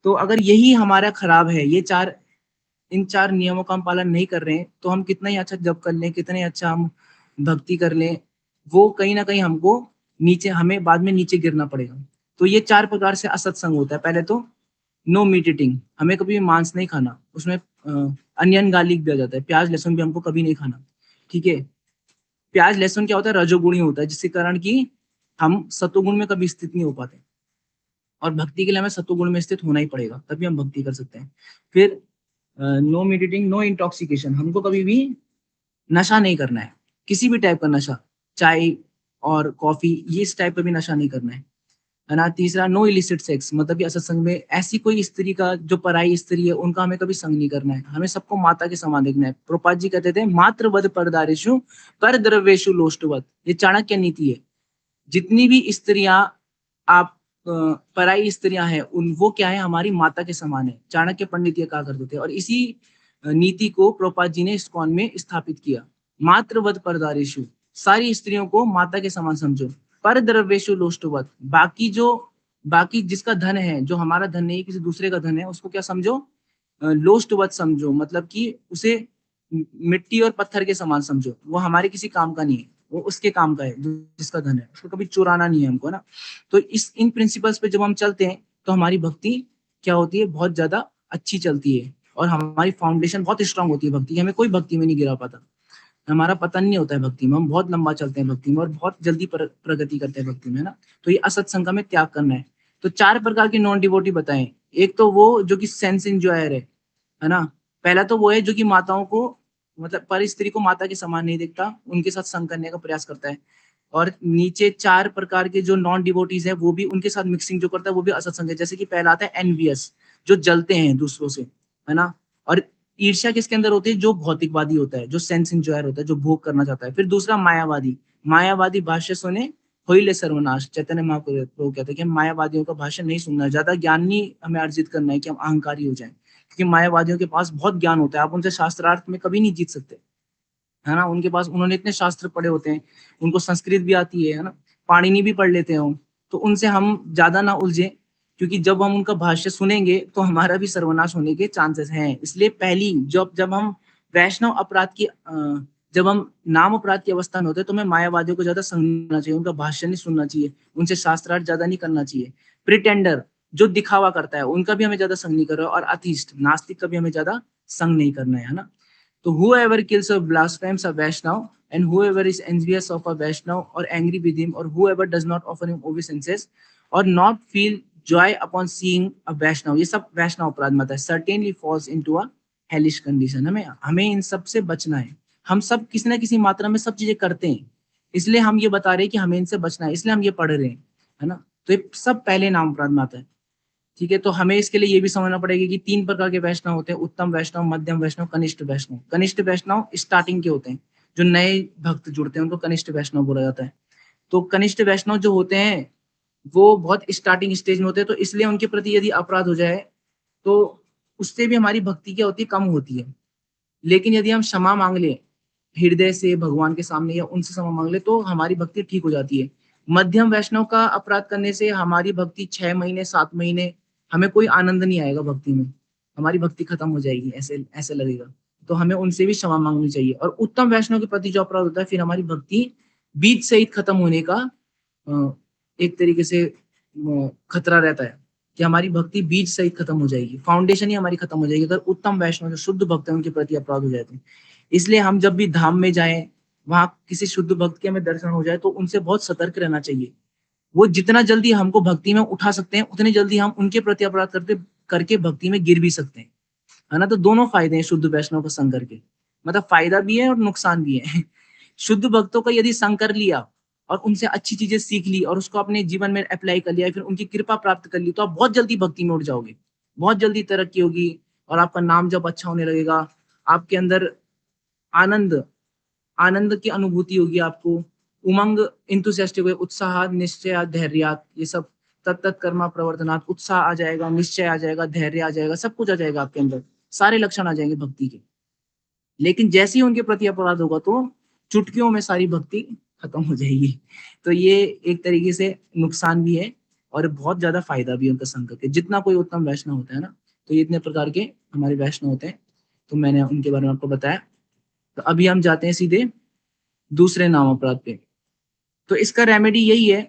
तो अगर यही हमारा खराब है, ये चार, इन चार नियमों का हम पालन नहीं कर रहे हैं, तो हम कितना ही अच्छा जप कर लें, कितने अच्छा हम भक्ति कर लें, वो कहीं ना कहीं हमको नीचे, हमें बाद में नीचे गिरना पड़ेगा। तो ये चार प्रकार से असत्संग होता है। पहले तो नो मीट ईटिंग, हमें कभी भी मांस नहीं खाना, उसमें अनियन गार्लिक भी आ जाता है, प्याज लहसुन भी हमको कभी नहीं खाना, ठीक है। प्याज लहसुन क्या होता है, रजोगुणी होता है, जिसके कारण कि हम सतोगुण में कभी स्थित नहीं हो पाते, और भक्ति के लिए हमें सतोगुण में स्थित होना ही पड़ेगा, तभी हम भक्ति कर सकते हैं। फिर नो मीटिंग, नो इंटॉक्सिकेशन, हमको कभी भी नशा नहीं करना है, किसी भी टाइप का नशा, चाय और कॉफी, ये इस टाइप का भी नशा नहीं करना है ना। तीसरा नो इलिसिट सेक्स, मतलब कि असत्संग में ऐसी कोई स्त्री का जो पराई स्त्री है उनका हमें कभी संग नहीं करना है, हमें सबको माता के समान देखना है। प्रभुपाद जी कहते थे मातृवद परदारेशु पर द्रव्येशु लोष्टवत, ये चाणक्य नीति है। जितनी भी स्त्रियां आप पराई स्त्रियां हैं उन वो क्या है, हमारी माता के समान है, चाणक्य पंडित ये कहा करते थे। और इसी नीति को प्रभुपाद जी ने इस्कॉन में स्थापित किया। मातृवत परदारेशु, सारी स्त्रियों को माता के समान समझो, पर द्रव्येशु लोष्टवत, बाकी जिसका धन है, जो हमारा धन नहीं किसी दूसरे का धन है, उसको क्या समझो, लोष्टवत समझो, मतलब कि उसे मिट्टी और पत्थर के समान समझो, वो हमारे किसी काम का नहीं है, वो उसके काम का है, जिसका धन है, उसको कभी चुराना नहीं है हमको ना। तो इन प्रिंसिपल्स पे जब हम चलते हैं तो हमारी भक्ति क्या होती है, बहुत ज्यादा अच्छी चलती है, और हमारी फाउंडेशन बहुत स्ट्रांग होती है भक्ति, हमें कोई भक्ति में नहीं गिरा पाता, हमारा पतन नहीं होता है भक्ति में, हम बहुत लंबा चलते हैं भक्ति में और बहुत जल्दी प्रगति करते हैं भक्ति में, है ना। तो ये असत्संग का में त्याग करना है। तो चार प्रकार के नॉन डिवोटी बताएं। एक तो वो जो कि सेंस इंजॉयर है ना। पहला तो वो है जो कि माताओं को, मतलब पर स्त्री को माता के समान नहीं देखता, उनके साथ संग करने का प्रयास करता है। और नीचे चार प्रकार के जो नॉन डिवोटीज है वो भी उनके साथ मिक्सिंग जो करता है वो भी असत्संग है। जैसे कि पहला आता है एनवियस, जो जलते हैं दूसरों से, है ना। और ईर्ष्या किसके अंदर होती है, जो भौतिकवादी होता है, जो सेंस इंजॉयर होता है, जो भोग करना चाहता है। फिर दूसरा मायावादी, मायावादी भाष्य सुने होइले सर्वनाश। चैतन्य महाप्रभु कहते हैं कि हम मायावादियों का भाषण नहीं सुनना है, ज्यादा ज्ञान नहीं हमें अर्जित करना है कि हम अहंकारी हो जाएं, क्योंकि मायावादियों के पास बहुत ज्ञान होता है, आप उनसे शास्त्रार्थ में कभी नहीं जीत सकते, है ना। उनके पास उन्होंने इतने शास्त्र पढ़े होते हैं, उनको संस्कृत भी आती है ना, पाणिनि भी पढ़ लेते हैं, तो उनसे हम ज्यादा ना उलझे, क्योंकि जब हम उनका भाष्य सुनेंगे तो हमारा भी सर्वनाश होने के चांसेस हैं। इसलिए पहली जब हम वैष्णव अपराध की जब हम नाम अपराध की अवस्था में होते हैं तो हमें मायावादियों को ज्यादा संग नहीं करना चाहिए, उनका भाष्य नहीं सुनना चाहिए, उनसे शास्त्रार्थ ज्यादा नहीं करना चाहिए। प्रिटेंडर जो दिखावा करता है उनका भी हमें ज्यादा संग नहीं करना है, और अथिस्ट नास्तिक का भी हमें ज्यादा संग नहीं करना है ना। तो whoever kills or blasphemes a Vaishnav, and whoever is envious of a Vaishnav or angry with him, or whoever does not offer him obeisances or not feel joy upon seeing a Vaishnav, ये सब वैष्णव अपराध मत है, certainly falls into a hellish condition। हमें इन सब से बचना है। हम सब किसी ना किसी मात्रा में सब चीजें करते हैं, इसलिए हम ये बता रहे हैं कि हमें इनसे बचना है, इसलिए हम ये पढ़ रहे हैं, है ना। तो ये सब पहले नाम अपराध में आता है, ठीक है। तो हमें इसके लिए ये भी समझना पड़ेगा कि 3 प्रकार के वैष्णव होते हैं, उत्तम वैष्णव, मध्यम वैष्णव, कनिष्ठ वैष्णव। कनिष्ठ वैष्णव स्टार्टिंग के होते हैं, जो नए भक्त जुड़ते हैं उनको कनिष्ठ वैष्णव बोला जाता है। तो कनिष्ठ वैष्णव जो होते हैं वो बहुत स्टार्टिंग स्टेज में होते हैं, तो इसलिए उनके प्रति यदि अपराध हो जाए तो उससे भी हमारी भक्ति क्या होती है, कम होती है। लेकिन यदि हम क्षमा मांग ले हृदय से भगवान के सामने या उनसे क्षमा मांग ले तो हमारी भक्ति ठीक हो जाती है। मध्यम वैष्णव का अपराध करने से हमारी भक्ति 6 महीने 7 महीने हमें कोई आनंद नहीं आएगा भक्ति में, हमारी भक्ति खत्म हो जाएगी, ऐसे ऐसे लगेगा। तो हमें उनसे भी क्षमा मांगनी चाहिए। और उत्तम वैष्णव के प्रति जो अपराध होता है फिर हमारी भक्ति बीज सहित खत्म होने का एक तरीके से खतरा रहता है कि हमारी भक्ति बीज सहित खत्म हो जाएगी, फाउंडेशन ही हमारी खत्म हो जाएगी अगर उत्तम वैष्णव जो शुद्ध भक्त है उनके प्रति अपराध हो जाए तो। इसलिए हम जब भी धाम में जाएं, वहां किसी शुद्ध भक्त के हमें दर्शन हो जाए तो उनसे बहुत सतर्क रहना चाहिए। वो जितना जल्दी हमको भक्ति में उठा सकते हैं उतनी जल्दी हम उनके प्रति अपराध करके भक्ति में गिर भी सकते हैं, है ना। तो दोनों फायदे हैं शुद्ध वैष्णव का संग करके, मतलब फायदा भी है और नुकसान भी है। शुद्ध भक्तों का यदि संग कर लिया और उनसे अच्छी चीजें सीख ली और उसको अपने जीवन में अप्लाई कर लिया, फिर उनकी कृपा प्राप्त कर ली, तो आप बहुत जल्दी भक्ति में उठ जाओगे, बहुत जल्दी तरक्की होगी और आपका नाम जब अच्छा होने लगेगा, आपके अंदर आनंद आनंद की अनुभूति होगी, आपको उमंग इंथुसियास्टिक उत्साह निश्चय धैर्य, ये सब तत्त कर्मा प्रवर्तनात्, उत्साह आ जाएगा, निश्चय आ जाएगा, धैर्य आ जाएगा, सब कुछ आ जाएगा आपके अंदर, सारे लक्षण आ जाएंगे भक्ति के। लेकिन जैसे ही उनके प्रति अपराध होगा तो चुटकियों में सारी भक्ति खत्म हो जाएगी। तो ये एक तरीके से नुकसान भी है और बहुत ज्यादा फायदा भी है उनका संग करके। जितना कोई उत्तम वैष्णव होता है ना, तो ये इतने प्रकार के हमारे वैष्णव होते हैं, तो मैंने उनके बारे में आपको बताया। तो अभी हम जाते हैं सीधे दूसरे नाम अपराध पे। तो इसका रेमेडी यही है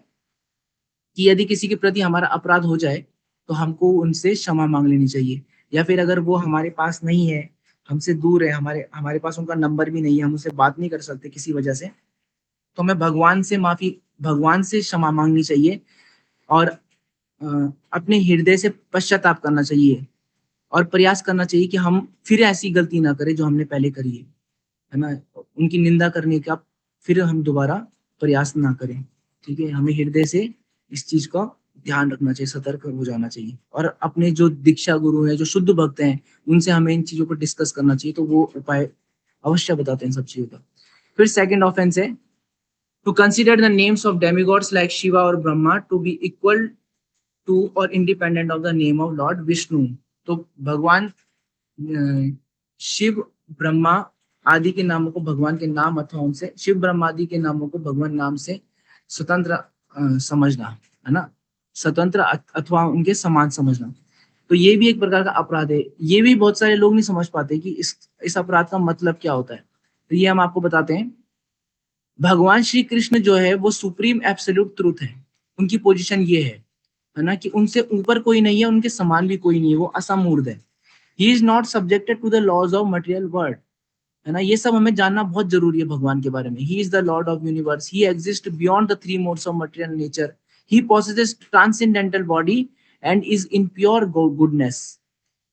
कि यदि किसी के प्रति हमारा अपराध हो जाए तो हमको उनसे क्षमा मांग लेनी चाहिए, या फिर अगर वो हमारे पास नहीं है, हमसे दूर है, हमारे पास उनका नंबर भी नहीं है, हम उससे बात नहीं कर सकते किसी वजह से, तो हमें भगवान से क्षमा मांगनी चाहिए और अपने हृदय से पश्चाताप करना चाहिए और प्रयास करना चाहिए कि हम फिर ऐसी गलती ना करें जो हमने पहले करी है ना। उनकी निंदा करने का फिर हम दोबारा प्रयास ना करें, ठीक है। हमें हृदय से इस चीज का ध्यान रखना चाहिए, सतर्क हो जाना चाहिए, और अपने जो दीक्षा गुरु हैं, जो शुद्ध भक्त हैं, उनसे हमें इन चीजों को डिस्कस करना चाहिए, तो वो उपाय अवश्य बताते हैं सब चीजों का। फिर सेकंड ऑफेंस है to consider the names of demigods like Shiva और Brahma to be equal to और independent of the name of lord Vishnu. तो भगवान शिव ब्रह्मा आदि के नामों को भगवान के नाम अथवा उनसे शिव ब्रह्मा आदि के नामों को भगवान नाम से स्वतंत्र समझना, है ना, स्वतंत्र अथवा उनके समान समझना। तो ये भी एक प्रकार का अपराध है। ये भी बहुत सारे लोग नहीं समझ पाते कि इस अपराध का मतलब क्या होता है। तो ये हम आपको बताते हैं। भगवान श्री कृष्ण जो है वो सुप्रीम एब्सोल्यूट ट्रूथ है, उनकी पोजीशन ये है ना, कि उनसे ऊपर कोई नहीं है, उनके समान भी कोई नहीं है, वो असमूर्त है। He is not subjected to the laws of material world, है ना। ये सब हमें जानना बहुत जरूरी है भगवान के बारे में। He is the Lord of universe, he exist beyond the 3 modes of material nature, he possesses transcendental body and is in pure goodness,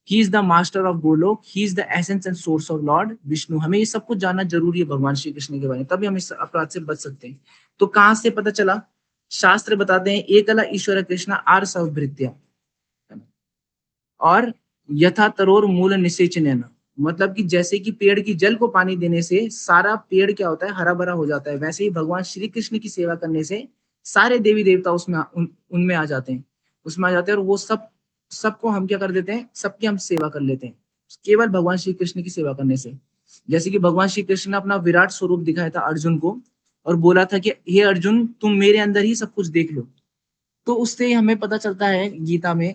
he is the master of Golok, he is the essence and source of Lord Vishnu। हमें ये सब कुछ जानना जरूरी है भगवान श्री कृष्ण के बारे में, तभी हम इस अपराध से बच सकते हैं। तो कहां से पता चला? शास्त्र बताते हैं एकला ईश्वर कृष्ण आर सवभृत्या और यथा तरोर मूल निषेचन, मतलब कि जैसे कि पेड़ की जल को पानी देने से सारा पेड़ क्या होता है, हरा भरा हो जाता है, वैसे ही भगवान श्री कृष्ण की सेवा करने से सारे देवी देवता उसमें उनमें आ जाते हैं, उसमें आ जाते हैं, और वो सबको हम क्या कर देते हैं, सबकी हम सेवा कर लेते हैं केवल भगवान श्री कृष्ण की सेवा करने से। जैसे कि भगवान श्री कृष्ण ने अपना विराट स्वरूप दिखाया था अर्जुन को और बोला था कि हे अर्जुन, तुम मेरे अंदर ही सब कुछ देख लो। तो उससे हमें पता चलता है गीता में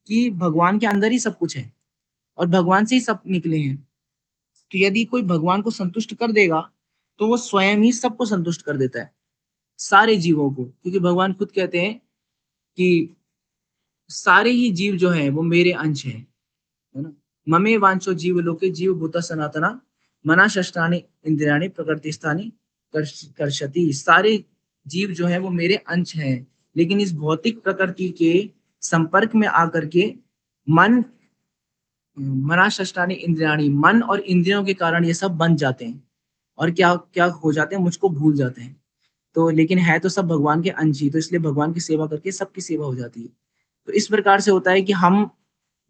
कि भगवान के अंदर ही सब कुछ है और भगवान से ही सब निकले हैं। तो यदि कोई भगवान को संतुष्ट कर देगा तो वो स्वयं ही सबको संतुष्ट कर देता है, सारे जीवों को, क्योंकि भगवान खुद कहते हैं कि सारे ही जीव जो है वो मेरे अंश है ना। ममे वांचो जीव लोके जीव भूता सनातना मना शस्त्राणि इंद्रियाणि प्रकृति स्थानी कर्षति। सारे जीव जो है वो मेरे अंश हैं, लेकिन इस भौतिक प्रकृति के संपर्क में आकर के मन, मना शस्त्राणि इंद्रियाणि, मन और इंद्रियों के कारण ये सब बन जाते हैं और क्या क्या हो जाते हैं, मुझको भूल जाते हैं। तो लेकिन है तो सब भगवान के अंश ही, तो इसलिए भगवान की सेवा करके सबकी सेवा हो जाती है। तो इस प्रकार से होता है कि हम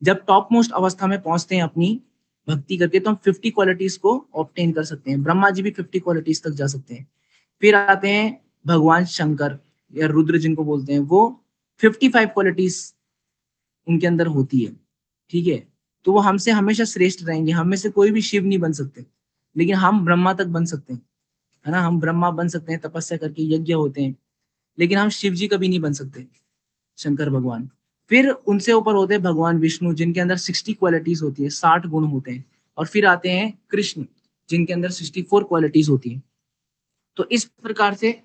जब टॉप मोस्ट अवस्था में पहुंचते हैं अपनी भक्ति करके, तो हम 50 क्वालिटीज को ऑब्टेन कर सकते हैं। ब्रह्मा जी भी 50 क्वालिटीज तक जा सकते हैं। फिर आते हैं भगवान शंकर या रुद्र जिनको बोलते हैं, वो 55 क्वालिटीज उनके अंदर होती है, ठीक है। तो वो हमसे हमेशा श्रेष्ठ रहेंगे, हम में से कोई भी शिव नहीं बन सकते, लेकिन हम ब्रह्मा तक बन सकते हैं, है ना। हम ब्रह्मा बन सकते हैं, तपस्या करके यज्ञ होते हैं, लेकिन हम शिव जी कभी नहीं बन सकते, शंकर भगवान। फिर उनसे ऊपर होते हैं भगवान विष्णु, जिनके अंदर 60 क्वालिटीज होती है, 60 गुण होते हैं। और फिर आते हैं कृष्ण, जिनके अंदर 64 क्वालिटीज होती है। तो इस प्रकार से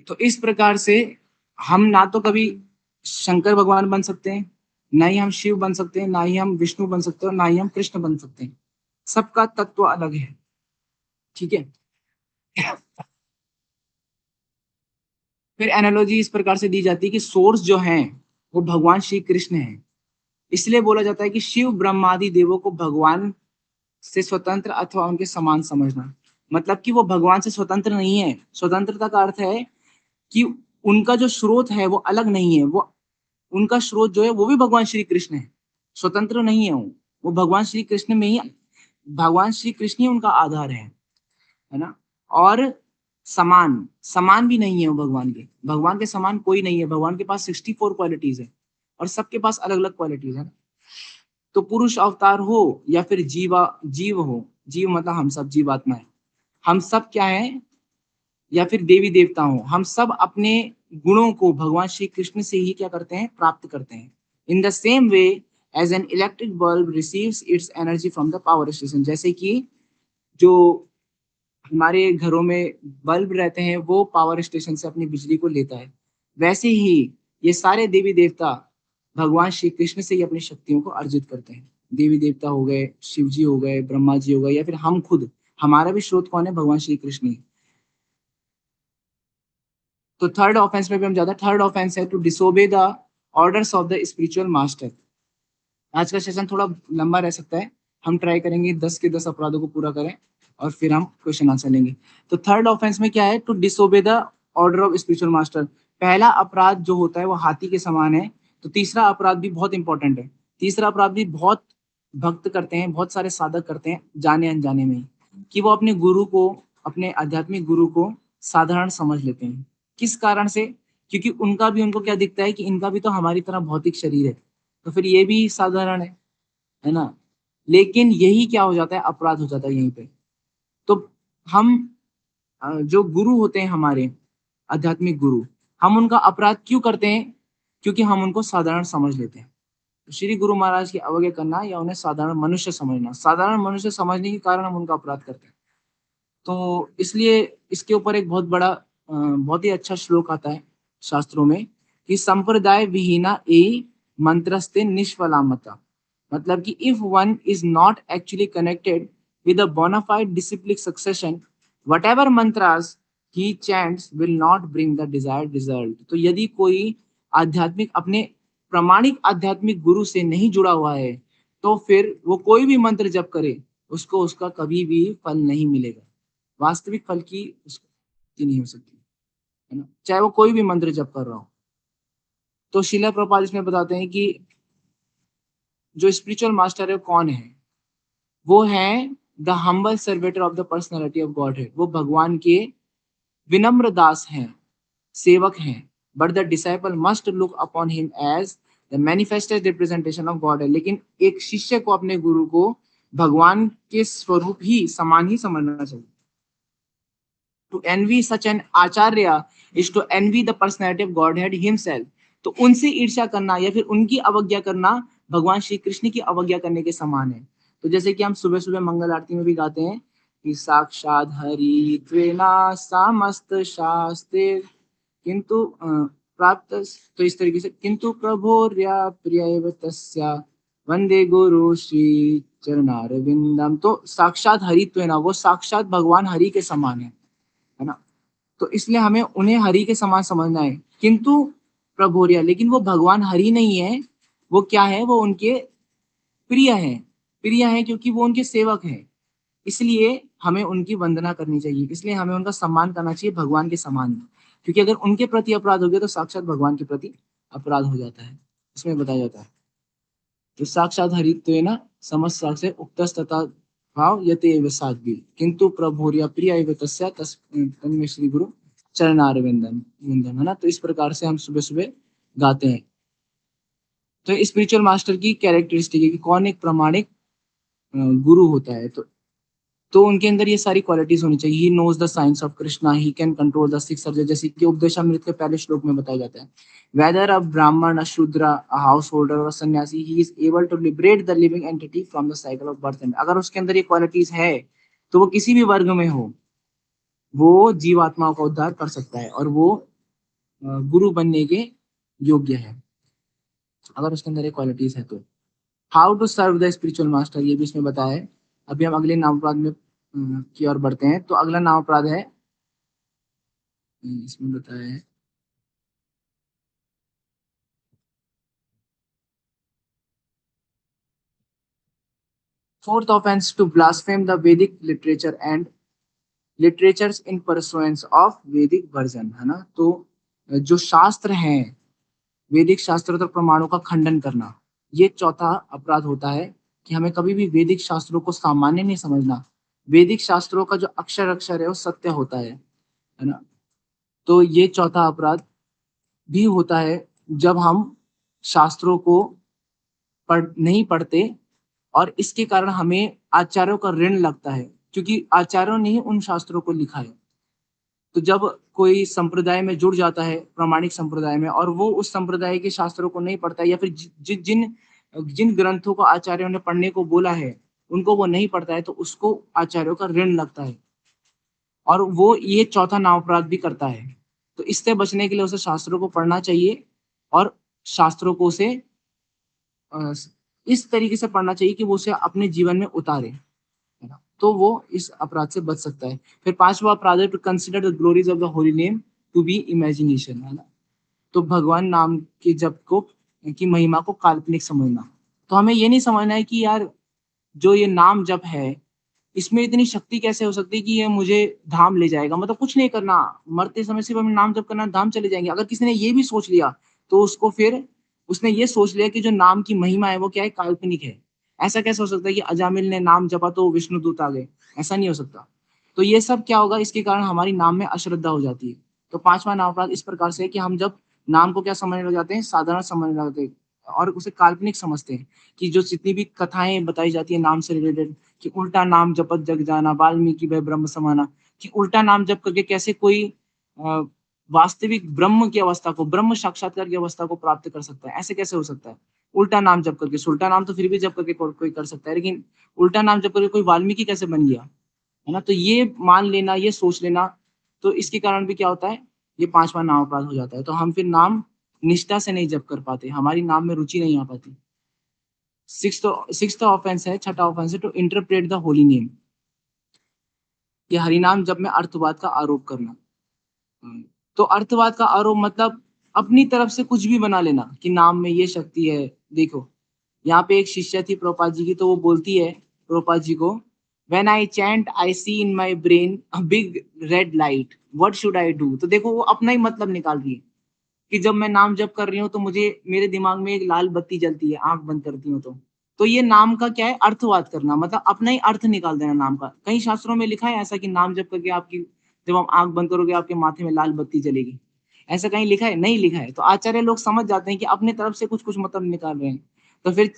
तो इस प्रकार से हम ना तो कभी शंकर भगवान बन सकते हैं, ना ही हम शिव बन सकते हैं, ना ही हम विष्णु बन सकते हैं, और ना ही हम कृष्ण बन सकते हैं। सबका तत्व अलग है, ठीक है। फिर एनालॉजी इस प्रकार से दी जाती है कि सोर्स जो है वो भगवान श्री कृष्ण है। इसलिए बोला जाता है कि शिव ब्रह्मादि देवों को भगवान से स्वतंत्र अथवा उनके समान समझना। मतलब कि वो भगवान से स्वतंत्र नहीं है। स्वतंत्रता का अर्थ है कि उनका जो स्रोत है वो अलग नहीं है, वो उनका स्रोत जो है वो भी भगवान श्री कृष्ण है, स्वतंत्र नहीं है वो भगवान श्री कृष्ण में ही, भगवान श्री कृष्ण ही उनका आधार है ना। और समान समान भी नहीं है वो भगवान के समान कोई नहीं है। भगवान के पास 64 क्वालिटीज है और सबके पास अलग अलग क्वालिटीज है। तो पुरुष अवतार हो या फिर जीव हो, जीव मतलब हम सब जीवात्मा है, हम सब क्या है, या फिर देवी देवता हो, हम सब अपने गुणों को भगवान श्री कृष्ण से ही क्या करते हैं, प्राप्त करते हैं। In the same way as an electric bulb receives its energy from the power station, जैसे कि जो हमारे घरों में बल्ब रहते हैं वो पावर स्टेशन से अपनी बिजली को लेता है, वैसे ही ये सारे देवी देवता भगवान श्री कृष्ण से ही अपनी शक्तियों को अर्जित करते हैं। देवी देवता हो गए, शिव जी हो गए, ब्रह्मा जी हो गए, या फिर हम खुद, हमारा भी स्रोत कौन है, भगवान श्री कृष्ण ही। तो थर्ड ऑफेंस में भी हम ज्यादा, थर्ड ऑफेंस है to disobey the orders of the spiritual master. आज का सेशन थोड़ा लंबा रह सकता है, हम ट्राई करेंगे 10 के 10 अपराधों को पूरा करें और फिर हम क्वेश्चन आंसर लेंगे। तो थर्ड ऑफेंस में क्या है, to disobey the order of spiritual master. पहला अपराध जो होता है वो हाथी के समान है, तो तीसरा अपराध भी बहुत इंपॉर्टेंट है। तीसरा अपराध भी बहुत भक्त करते हैं, बहुत सारे साधक करते हैं जाने अनजाने में ही, कि वो अपने गुरु को, अपने आध्यात्मिक गुरु को साधारण समझ लेते हैं। किस कारण से, क्योंकि उनको क्या दिखता है कि इनका भी तो हमारी तरह भौतिक शरीर है, तो फिर ये भी साधारण है ना। लेकिन यही क्या हो जाता है, अपराध हो जाता है यहीं पे। तो हम जो गुरु होते हैं हमारे आध्यात्मिक गुरु, हम उनका अपराध क्यों करते हैं, क्योंकि हम उनको साधारण समझ लेते हैं। तो श्री गुरु महाराज की अवज्ञा करना या उन्हें साधारण मनुष्य समझना, साधारण मनुष्य समझने के कारण हम उनका अपराध करते हैं। तो इसलिए इसके ऊपर एक बहुत बड़ा बहुत ही अच्छा श्लोक आता है शास्त्रों में कि संप्रदाय विहीना ए मंत्रस्ते निष्फलामता। मतलब कि if one is not actually connected with a bona fide disciplic succession, whatever mantras he chants will not bring the desired result. तो यदि कोई आध्यात्मिक, अपने प्रामाणिक आध्यात्मिक गुरु से नहीं जुड़ा हुआ है, तो फिर वो कोई भी मंत्र जप करे उसको उसका कभी भी फल नहीं मिलेगा। वास्तविक फल की उसकी नहीं हो सकती, है ना, चाहे वो कोई भी मंत्र जप कर रहा हो। तो शिला प्रभुपाद इसमें बताते हैं कि जो स्पिरिचुअल मास्टर है वो कौन है। वो है the humble servitor of the personality of Godhead. वो भगवान के विनम्र दास हैं, सेवक हैं। But the disciple must look upon him as the manifested representation of God है। लेकिन एक शिष्य को अपने गुरु को भगवान के स्वरूप ही समान ही समझना चाहिए। To envy such an acharya is to envy the personality of Godhead himself. तो उनसे ईर्ष्या करना या फिर उनकी अवज्ञा करना भगवान श्री कृष्ण की अवज्ञा करने के समान है। तो जैसे कि हम सुबह सुबह मंगल आरती में भी गाते हैं कि साक्षात हरि त्वेना समस्त शास्त्रे किंतु प्राप्त। तो इस तरीके से किंतु प्रभोर्या प्रिय तस्या वंदे गुरु श्री चरणारविंदम। तो साक्षात हरित्वेना, वो साक्षात भगवान हरि के समान है ना। तो इसलिए हमें उन्हें हरि के समान समझना है। किंतु प्रभोरिया, लेकिन वो भगवान हरि नहीं है। वो क्या है, वो उनके प्रिय है। प्रिय है क्योंकि वो उनके सेवक हैं, इसलिए हमें उनकी वंदना करनी चाहिए, इसलिए हमें उनका सम्मान करना चाहिए भगवान के समान। क्योंकि अगर उनके प्रति अपराध हो गया तो साक्षात भगवान के प्रति अपराध हो जाता है। इसमें बताया जाता है तो साक्षात हरित्वेन समस्त से उक्तस्तथा भाव यते साध्वी किंतु प्रभोर्या प्रिय एव तस्या तन्मे श्री गुरु चरणारविंदम विंदम, है ना। तो इस प्रकार से हम सुबह सुबह गाते हैं। तो स्पिरिचुअल मास्टर की कैरेक्टरिस्टिक है कि कौन एक प्रामाणिक गुरु होता है। तो उनके अंदर ये सारी क्वालिटीज होनी चाहिए। He knows the science of Krishna, he can control the six surgeon, जैसे कि उपदेशामृत के पहले श्लोक में बताया जाता है। वेदर अ ब्राह्मण, अ शूद्र, अ हाउस होल्डर और सन्यासी, he is able to liberate the living entity from the cycle of birth and. अगर उसके अंदर ये क्वालिटीज है तो वो किसी भी वर्ग में हो, वो जीवात्माओं का उद्धार कर सकता है और वो गुरु बनने के योग्य है, अगर उसके अंदर ये क्वालिटीज है तो। How to serve the spiritual master, ये भी इसमें बताया है। अभी हम अगले नाम अपराध में की ओर बढ़ते हैं। तो अगला नाम अपराध है, इसमें बताया है fourth offence to blaspheme the Vedic literature and literatures in pursuance of Vedic version, है ना। तो जो शास्त्र हैं, वैदिक शास्त्रों तक प्रमाणों का खंडन करना, ये चौथा अपराध होता है कि हमें कभी भी वैदिक शास्त्रों को सामान्य नहीं समझना। वैदिक शास्त्रों का जो अक्षर अक्षर है वो सत्य होता है ना। तो ये चौथा अपराध भी होता है जब हम शास्त्रों को नहीं पढ़ते और इसके कारण हमें आचार्यों का ऋण लगता है, क्योंकि आचार्यों ने ही उन शास्त्रों को लिखा है। तो जब कोई संप्रदाय में जुड़ जाता है, प्रामाणिक संप्रदाय में, और वो उस संप्रदाय के शास्त्रों को नहीं पढ़ता है या फिर जिन जिन ग्रंथों को आचार्यों ने पढ़ने को बोला है उनको वो नहीं पढ़ता है, तो उसको आचार्यों का ऋण लगता है और वो ये चौथा नाम अपराध भी करता है। तो इससे बचने के लिए उसे शास्त्रों को पढ़ना चाहिए और शास्त्रों को उसे इस तरीके से पढ़ना चाहिए कि वो उसे अपने जीवन में उतारे, है ना। तो वो इस अपराध से बच सकता है। फिर पांचवा अपराध है to consider the glories of the holy name to be imagination, है ना। तो भगवान नाम के जप को की महिमा को काल्पनिक समझना। तो हमें ये नहीं समझना है कि यार जो ये नाम जप है इसमें इतनी शक्ति कैसे हो सकती है कि ये मुझे धाम ले जाएगा। मतलब कुछ नहीं करना, मरते समय सिर्फ हमें नाम जप करना, धाम चले जाएंगे। अगर किसी ने ये भी सोच लिया तो उसको फिर उसने ये सोच लिया कि जो नाम की महिमा है वो क्या है, काल्पनिक है। ऐसा कैसे हो सकता है कि अजामिल ने नाम जपा तो विष्णु दूत आ गए, ऐसा नहीं हो सकता। तो ये सब क्या होगा, इसके कारण हमारी नाम में अश्रद्धा हो जाती है। तो पांचवा नाम अपराध इस प्रकार से है कि हम जब नाम को क्या समझने लग जाते हैं, साधारण समझने लग जाते हैं और उसे काल्पनिक समझते हैं। कि जो जितनी भी कथाएं बताई जाती है नाम से रिलेटेड, कि उल्टा नाम जपत जग जाना, वाल्मीकि वह ब्रह्म समाना, कि उल्टा नाम जप करके कैसे कोई वास्तविक ब्रह्म की अवस्था को, ब्रह्म साक्षात्कार की अवस्था को प्राप्त कर सकता है। ऐसे कैसे हो सकता है उल्टा नाम जप करके। उल्टा नाम तो फिर भी जप करके कोई कर सकता है, लेकिन उल्टा नाम जप करके कोई वाल्मीकि कैसे बन गया, है ना। तो ये मान लेना, ये सोच लेना, तो इसके कारण भी क्या होता है, ये पांचवा नाम अपराध हो जाता है। तो हम फिर नाम निष्ठा से नहीं जप कर पाते, हमारी नाम में रुचि नहीं आ पाती। सिक्स्थ ऑफेंस है, छठा ऑफेंस है to interpret the holy name, कि हरिनाम जप में अर्थवाद का आरोप करना। तो अर्थवाद का आरोप मतलब अपनी तरफ से कुछ भी बना लेना कि नाम में ये शक्ति है। देखो यहाँ पे एक शिष्य थी प्रभुपाद जी की, तो वो बोलती है प्रभुपाद जी को When I chant, I see in my brain a big red light. What should I do? तो देखो वो अपना ही मतलब निकाल रही है कि जब मैं नाम जप कर रही हूँ तो मुझे मेरे दिमाग में एक लाल बत्ती जलती है, आंख बंद करती हूँ तो ये नाम का क्या है, अर्थवाद करना, मतलब अपना ही अर्थ निकाल देना नाम का। कई शास्त्रों में लिखा है ऐसा कि नाम जप करके आपकी, जब आप आंख बंद करोगे आपके माथे में लाल बत्ती जलेगी, ऐसा कहीं लिखा है? नहीं लिखा है। तो आचार्य लोग समझ जाते हैं कि अपने तरफ से कुछ कुछ मतलब निकाल रहे हैं। तो फिर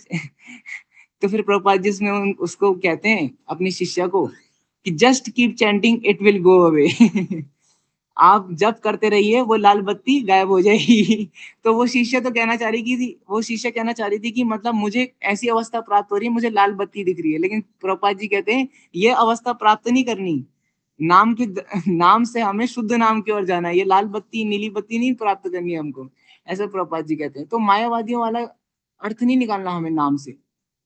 तो फिर प्रभुपाद जी उसमें उसको कहते हैं अपनी शिष्या को कि just keep chanting it will go away. आप जब करते रहिए वो लाल बत्ती गायब हो जाएगी। तो वो शिष्य तो कहना चाह रही थी, वो शिष्य कहना चाह रही थी कि मतलब मुझे ऐसी अवस्था प्राप्त हो रही है, मुझे लाल बत्ती दिख रही है, लेकिन प्रभुपाद जी कहते हैं ये अवस्था प्राप्त नहीं करनी, नाम के नाम से हमें शुद्ध नाम की ओर जाना है, ये लाल बत्ती नीली बत्ती नहीं प्राप्त करनी है हमको, ऐसा प्रभुपाद जी कहते हैं। तो मायावादियों वाला अर्थ नहीं निकालना हमें नाम से,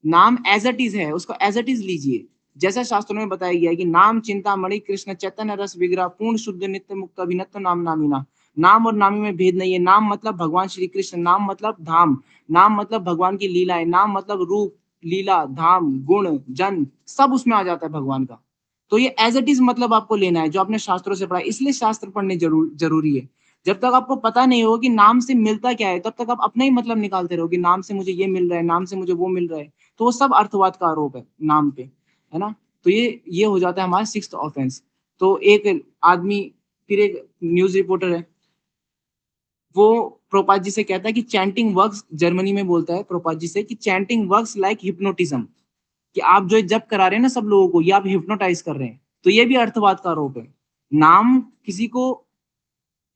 नाम एज इट इज है, उसको एज इट इज लीजिए। जैसा शास्त्रों में बताया गया है कि नाम चिंतामणि कृष्ण चैतन्य रस विग्रह पूर्ण शुद्ध नित्य मुक्त अभिनत्व नाम नामिना। नाम और नामी में भेद नहीं है। नाम मतलब भगवान श्री कृष्ण, नाम मतलब धाम, नाम मतलब भगवान की लीलाएं, नाम मतलब रूप, लीला, धाम, गुण, जन, सब उसमें आ जाता है भगवान का। तो ये एज इट इज मतलब आपको लेना है जो आपने शास्त्रों से पढ़ा, इसलिए शास्त्र पढ़ने जरूरी है। जब तक आपको पता नहीं हो कि नाम से मिलता क्या है, तब तक आप अपना ही मतलब निकालते रहोगे, नाम से मुझे ये मिल रहा है, नाम से मुझे वो मिल रहा है, तो वो सब अर्थवाद का आरोप है नाम पे, है ना। तो ये हो जाता है हमारा सिक्स्थ ऑफेंस। तो एक आदमी, फिर एक न्यूज रिपोर्टर है, वो प्रोपात जी से कहता है कि चैंटिंग वर्क्स, जर्मनी में बोलता है प्रोपात जी से कि चैंटिंग वर्क्स लाइक हिप्नोटिज्म, कि आप जो जब करा रहे हैं ना सब लोगों को, ये आप हिप्नोटाइज कर रहे हैं। तो ये भी अर्थवाद का आरोप है। नाम किसी को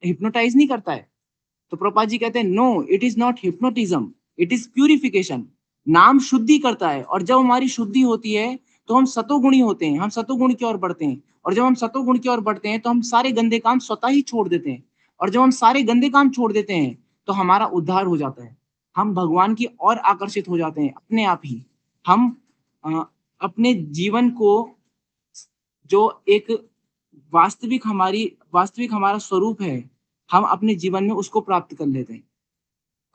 हिप्नोटाइज नहीं करता है। तो प्रभुपाद जी कहते हैं no, it is not hypnotism, it is purification. नाम शुद्धि करता है, और जब हमारी शुद्धि होती है तो हम सतोगुणी होते हैं, हम सतोगुण की ओर बढ़ते हैं। और जब हम सतोगुण की ओर बढ़ते हैं तो हम सारे गंदे काम स्वतः ही छोड़ देते हैं। और जब हम सारे गंदे काम छोड़ देते हैं तो हमारा उद्धार हो जाता है। हम भगवान की ओर आकर्षित हो जाते हैं अपने आप ही। हम अपने जीवन को, जो एक वास्तविक हमारा स्वरूप है, हम अपने जीवन में उसको प्राप्त कर लेते हैं,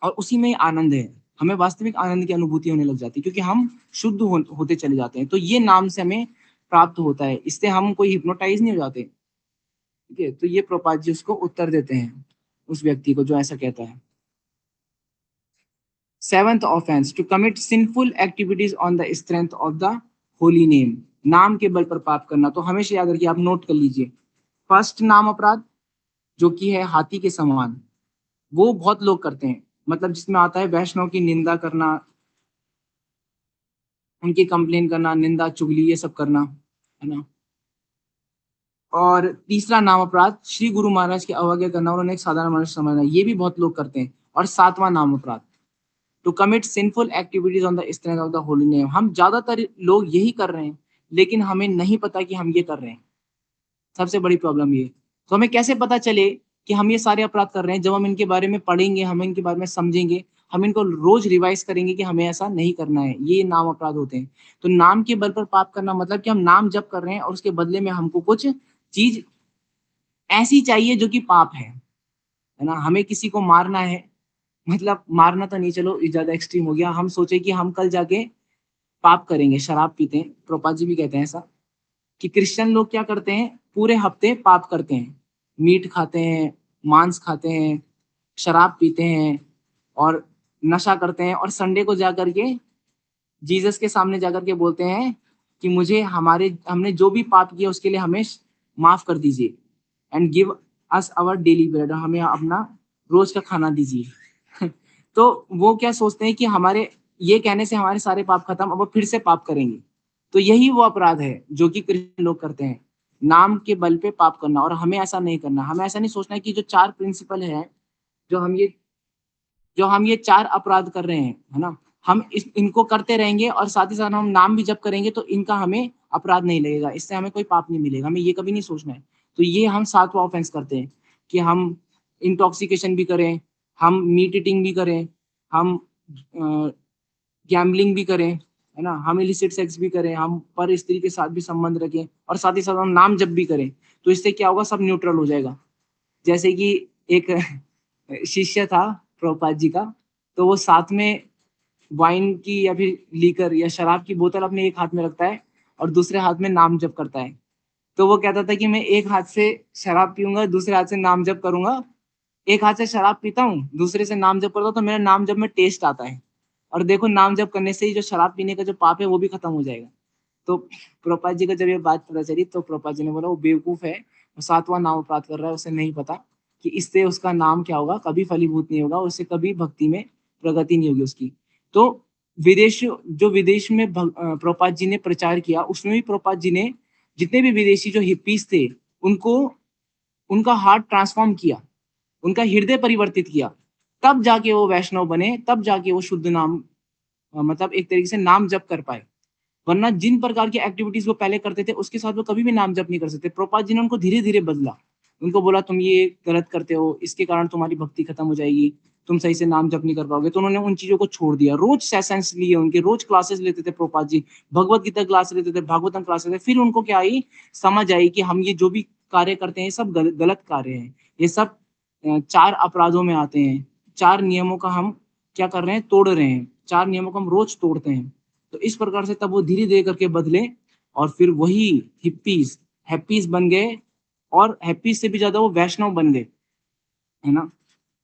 और उसी में ही आनंद है। हमें वास्तविक आनंद की अनुभूति होने लग जाती है क्योंकि हम शुद्ध होते चले जाते हैं। तो ये नाम से हमें प्राप्त होता है, इससे हम कोई हिप्नोटाइज नहीं हो जाते। ठीक है, तो ये प्रभुपाद जी उसको उत्तर देते हैं उस व्यक्ति को जो ऐसा कहता है। Seventh offence, to commit sinful activities on the strength of the holy name, नाम के बल पर पाप करना। तो हमेशा याद रखिए, आप नोट कर लीजिए। फर्स्ट नाम अपराध, जो कि है हाथी के समान, वो बहुत लोग करते हैं, मतलब जिसमें आता है वैष्णव की निंदा करना, उनकी कंप्लेन करना, निंदा चुगली ये सब करना, है ना। और तीसरा नाम अपराध, श्री गुरु महाराज की अवज्ञा करना और उन्हें एक साधारण मनुष्य समझना, ये भी बहुत लोग करते हैं। और सातवां नाम अपराध, to commit sinful activities on the strength of the holy name. हम ज्यादातर लोग यही कर रहे हैं, लेकिन हमें नहीं पता कि हम ये कर रहे हैं। सबसे बड़ी प्रॉब्लम ये। तो हमें कैसे पता चले कि हम ये सारे अपराध कर रहे हैं? जब हम इनके बारे में पढ़ेंगे, हम इनके बारे में समझेंगे, हम इनको रोज रिवाइज करेंगे कि हमें ऐसा नहीं करना है। ये नाम अपराध होते हैं। तो नाम के बल पर पाप करना मतलब कि हम नाम जप कर रहे हैं और उसके बदले में हमको कुछ चीज ऐसी चाहिए जो कि पाप है ना। हमें किसी को मारना है, मतलब मारना तो नहीं, चलो ये ज्यादा एक्सट्रीम हो गया। हम सोचे कि हम कल जाके पाप करेंगे, शराब पीते हैं। प्रोपा जी भी कहते हैं ऐसा कि क्रिश्चियन लोग क्या करते हैं, पूरे हफ्ते पाप करते हैं, मीट खाते हैं, मांस खाते हैं, शराब पीते हैं और नशा करते हैं, और संडे को जाकर के जीसस के सामने जाकर के बोलते हैं कि मुझे हमने जो भी पाप किया उसके लिए हमें माफ कर दीजिए, and give us our daily bread, हमें अपना रोज का खाना दीजिए। तो वो क्या सोचते हैं कि हमारे ये कहने से हमारे सारे पाप खत्म, अब वो फिर से पाप करेंगे। तो यही वो अपराध है जो कि क्रिश्चियन लोग करते हैं, नाम के बल पे पाप करना। और हमें ऐसा नहीं करना। हमें ऐसा नहीं सोचना कि जो चार प्रिंसिपल है, जो हम ये जो हम ये चार अपराध कर रहे हैं, है ना, हम इनको करते रहेंगे और साथ ही साथ हम नाम भी जप करेंगे तो इनका हमें अपराध नहीं लगेगा, इससे हमें कोई पाप नहीं मिलेगा। हमें ये कभी नहीं सोचना है। तो ये हम सातवां ऑफेंस करते हैं कि हम इंटॉक्सिकेशन भी करें, हम मीट ईटिंग भी करें, हम गैम्बलिंग भी करें, है ना, हम इलिसिट सेक्स भी करें, हम पर स्त्री के साथ भी संबंध रखें, और साथ ही साथ हम नाम जप भी करें। तो इससे क्या होगा, सब न्यूट्रल हो जाएगा। जैसे कि एक शिष्य था प्रभुपाद जी का, तो वो साथ में वाइन की या फिर लीकर या शराब की बोतल अपने एक हाथ में रखता है और दूसरे हाथ में नाम जप करता है। तो वो कहता था कि मैं एक हाथ से शराब पीऊंगा, दूसरे हाथ से नाम जप करूंगा। एक हाथ से शराब पीता हूँ, दूसरे से नाम जप करता हूँ, तो मेरा नाम जप में टेस्ट आता है। और देखो नाम जप करने से ही जो शराब पीने का जो पाप है वो भी खत्म हो जाएगा। तो प्रभुपाद जी को जब ये बात पता चली तो प्रभुपाद जी ने बोला वो बेवकूफ है, वो 7वां नाम अपराध कर रहा है, उसे नहीं पता कि इससे उसका नाम क्या होगा, कभी फलीभूत नहीं होगा, उससे कभी भक्ति में प्रगति नहीं होगी उसकी। तो विदेश में प्रभुपाद जी ने प्रचार किया, उसमें भी प्रभुपाद जी ने जितने भी विदेशी जो हिप्पीज थे उनको उनका हार्ट ट्रांसफॉर्म किया, उनका हृदय परिवर्तित किया, तब जाके वो वैष्णव बने, तब जाके वो शुद्ध नाम मतलब एक तरीके से नाम जप कर पाए। वरना जिन प्रकार की एक्टिविटीज वो पहले करते थे उसके साथ वो कभी भी नाम जप नहीं कर सकते। प्रभुपाद जी ने उनको धीरे धीरे बदला, उनको बोला तुम ये गलत करते हो, इसके कारण तुम्हारी भक्ति खत्म हो जाएगी, तुम सही से नाम जप नहीं कर पाओगे। तो उन्होंने उन चीजों को छोड़ दिया। रोज सेशंस लिए उनके, रोज क्लासेस लेते थे प्रभुपाद जी, भगवत गीता क्लास लेते थे, भागवतम क्लास लेते थे। फिर उनको क्या आई, समझ आई कि हम ये जो भी कार्य करते हैं सब गलत कार्य है, ये सब 4 अपराधों में आते हैं। 4 नियमों का हम क्या कर रहे हैं, तोड़ रहे हैं। 4 नियमों को हम रोज तोड़ते हैं। तो इस प्रकार से तब वो धीरे धीरे करके बदले और फिर वही हिप्पीज हैप्पीज बन गए, और हैप्पीज से भी ज्यादा वो वैष्णव बन गए, है ना।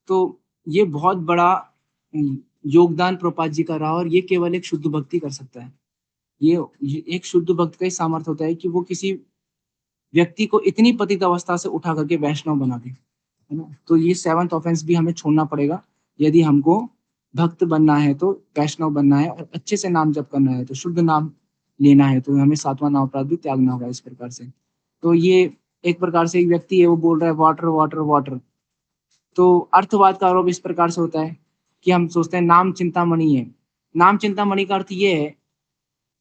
तो ये बहुत बड़ा योगदान प्रभुपाद जी का रहा, और ये केवल एक शुद्ध भक्ति कर सकता है। ये एक शुद्ध भक्त का ही सामर्थ्य होता है कि वो किसी व्यक्ति को इतनी पतित अवस्था से उठा करके वैष्णव बना दे, है ना। तो ये 7th ऑफेंस भी हमें छोड़ना पड़ेगा यदि हमको भक्त बनना है, तो वैष्णव बनना है, और अच्छे से नाम जप करना है, तो शुद्ध नाम लेना है, तो हमें 7वां नाम अपराध भी त्यागना होगा इस प्रकार से। तो ये एक प्रकार से एक व्यक्ति है, वो बोल रहा है वाटर वाटर वाटर। तो अर्थवाद का आरोप इस प्रकार से होता है कि हम सोचते हैं नाम चिंतामणि है। नाम चिंतामणि का अर्थ ये है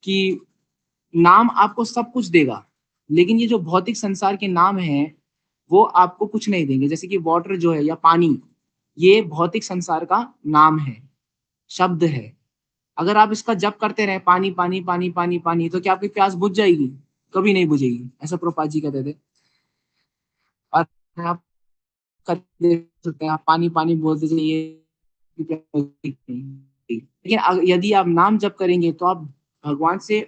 कि नाम आपको सब कुछ देगा, लेकिन ये जो भौतिक संसार के नाम हैं वो आपको कुछ नहीं देंगे। जैसे कि वाटर जो है या पानी, ये भौतिक संसार का नाम है, शब्द है। अगर आप इसका जप करते रहे पानी पानी पानी पानी पानी, तो क्या आपकी प्यास बुझ जाएगी? कभी नहीं बुझेगी, ऐसा प्रभुपाद जी कहते थे। और आप कर देख सकते हैं, आप पानी पानी बोलते जाइए, लेकिन यदि आप नाम जप करेंगे तो आप भगवान से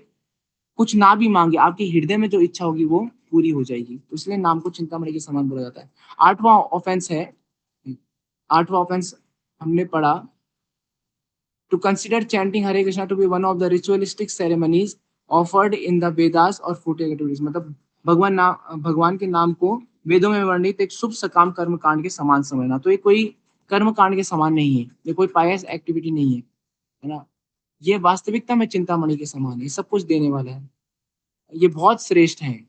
कुछ ना भी मांगे, आपके हृदय में जो इच्छा होगी वो पूरी हो जाएगी। तो इसलिए नाम को चिंतामणि के समान बोला जाता है। 8वां ऑफेंस है, 8वां ऑफेंस हमने पढ़ा, to consider chanting Hare Krishna to be one of the ritualistic ceremonies offered in the Vedas और फूड एक्टिविटीज। मतलब भगवान के नाम को वेदों में वर्णित एक शुभ सकाम कर्म कांड के समान समझना। तो ये कोई कर्म कांड के समान नहीं है, ये कोई पायस एक्टिविटी नहीं है ना। ये वास्तविकता में चिंतामणि के समान है, सब कुछ देने वाला है, ये बहुत श्रेष्ठ है।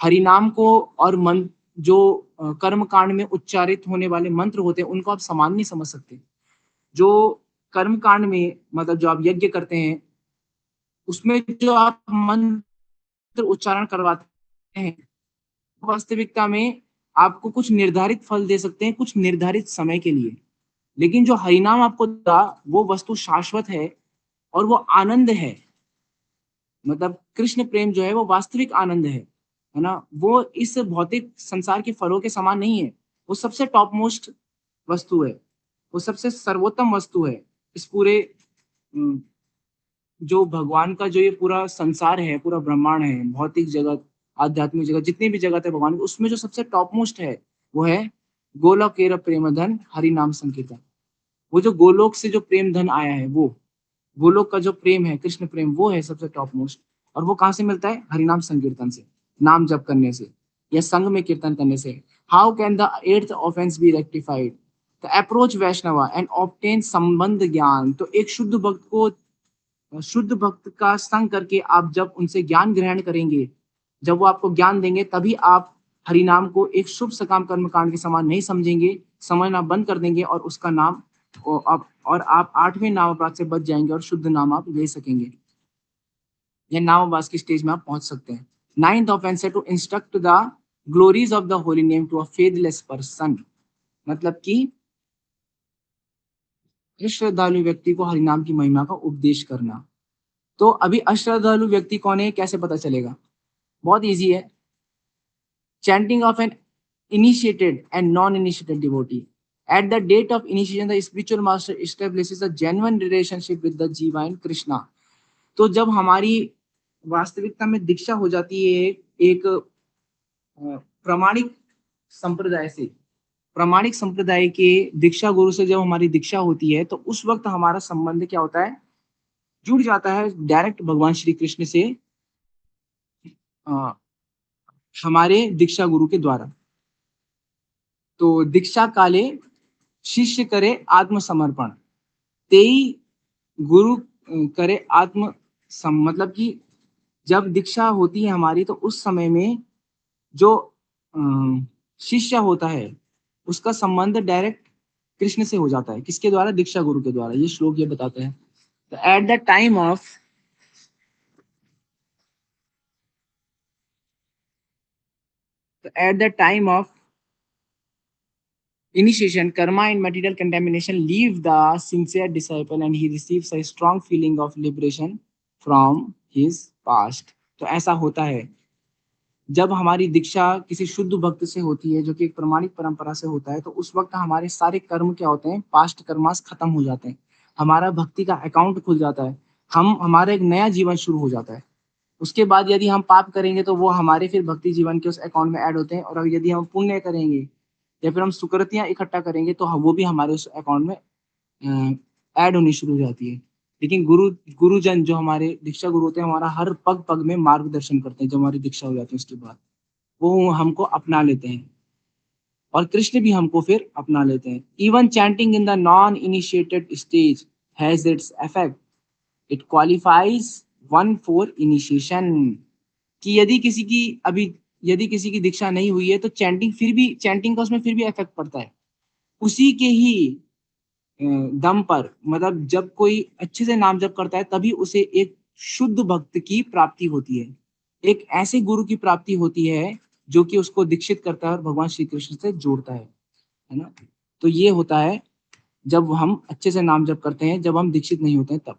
हरिनाम को और मन जो कर्म कांड में उच्चारित होने वाले मंत्र होते हैं उनको आप समान नहीं समझ सकते। जो कर्म कांड में मतलब जो आप यज्ञ करते हैं उसमें जो आप मंत्र उच्चारण करवाते हैं, वास्तविकता में आपको कुछ निर्धारित फल दे सकते हैं कुछ निर्धारित समय के लिए, लेकिन जो हरिनाम आपको देगा वो वस्तु शाश्वत है और वो आनंद है। मतलब कृष्ण प्रेम जो है वो वास्तविक आनंद है ना। वो इस भौतिक संसार के फलों के समान नहीं है, वो सबसे टॉप मोस्ट वस्तु है, वो सबसे सर्वोत्तम वस्तु है। इस पूरे जो भगवान का जो ये पूरा संसार है, पूरा ब्रह्मांड है, भौतिक जगत, आध्यात्मिक जगत, जितनी भी जगत है भगवान की, उसमें जो सबसे टॉप मोस्ट है वो है गोलोकेर प्रेम धन हरि नाम संकीर्तन। वो जो गोलोक से जो प्रेम धन आया है, वो गोलोक का जो प्रेम है, कृष्ण प्रेम, वो है सबसे टॉप मोस्ट। और वो कहाँ से मिलता है? हरिनाम संकीर्तन से, नाम जप करने से या संघ में कीर्तन करने से। How can the 8th offence be rectified? The approach Vaishnava and obtain sambandh gyan. तो एक शुद्ध भक्त को, शुद्ध भक्त का संग करके आप जब उनसे ज्ञान ग्रहण करेंगे, जब वो आपको ज्ञान देंगे, तभी आप हरिनाम को एक शुभ सकाम कर्म कांड के समान नहीं समझेंगे, समझना बंद कर देंगे, और उसका नाम और आप 8वें नाम अपराध से बच जाएंगे और शुद्ध नाम आप ले सकेंगे, या नामवास की स्टेज में आप पहुंच सकते हैं। 9th ऑफेंस है to instruct the glories of the holy name to a faithless person. मतलब कि अश्रद्धालु व्यक्ति को हरिनाम की महिमा का उपदेश करना। तो अभी अश्रद्धालु व्यक्ति कौन है कैसे पता चलेगा? बहुत इजी है। Chanting of an initiated and non-initiated devotee. At the date of initiation, the spiritual master establishes a genuine relationship with the divine Krishna. तो जब हमारी वास्तविकता में दीक्षा हो जाती है एक प्रामाणिक संप्रदाय से। प्रामाणिक संप्रदाय के दीक्षा गुरु से जब हमारी दीक्षा होती है तो उस वक्त हमारा संबंध क्या होता है, जुड़ जाता है डायरेक्ट भगवान श्री कृष्ण से अ, हमारे दीक्षा गुरु के द्वारा। तो दीक्षा काले शिष्य करे आत्मसमर्पण, तेई गुरु करे आत्म मतलब कि जब दीक्षा होती है हमारी तो उस समय में जो शिष्य होता है उसका संबंध डायरेक्ट कृष्ण से हो जाता है। किसके द्वारा? दीक्षा गुरु के द्वारा। ये श्लोक ये बताते हैं। तो at the time of initiation, karma and material contamination leave the sincere disciple and he receives a strong feeling of liberation from his past. तो ऐसा होता है जब हमारी दीक्षा किसी शुद्ध भक्त से होती है जो कि एक प्रमाणिक परंपरा से होता है, तो उस वक्त हमारे सारे कर्म क्या होते हैं, पास्ट कर्मास खत्म हो जाते हैं, हमारा भक्ति का अकाउंट खुल जाता है, हमारा एक नया जीवन शुरू हो जाता है। उसके बाद यदि हम पाप करेंगे तो वो हमारे फिर भक्ति जीवन के उस अकाउंट में ऐड होते हैं, और अगर यदि हम पुण्य करेंगे या फिर हम सुकृतियां इकट्ठा करेंगे तो वो भी हमारे उस अकाउंट में ऐड होनी शुरू हो जाती है। लेकिन गुरुजन जो हमारे दीक्षा गुरु होते हैं हमारा हर पग पग में मार्गदर्शन करते हैं। जब हमारी दीक्षा हो जाती है उसके बाद वो हमको अपना लेते हैं और कृष्ण भी हमको फिर अपना लेते हैं। Even chanting in the non initiated stage has its effect, it qualifies one for initiation. कि यदि किसी की दीक्षा नहीं हुई है तो चैंटिंग का उसमें फिर भी इफेक्ट पड़ता है। उसी के ही दम पर, मतलब जब कोई अच्छे से नाम जप करता है तभी उसे एक शुद्ध भक्त की प्राप्ति होती है, एक ऐसे गुरु की प्राप्ति होती है जो कि उसको दीक्षित करता है और भगवान श्री कृष्ण से जोड़ता है ना। तो ये होता है जब हम अच्छे से नाम जप करते हैं, जब हम दीक्षित नहीं होते हैं तब।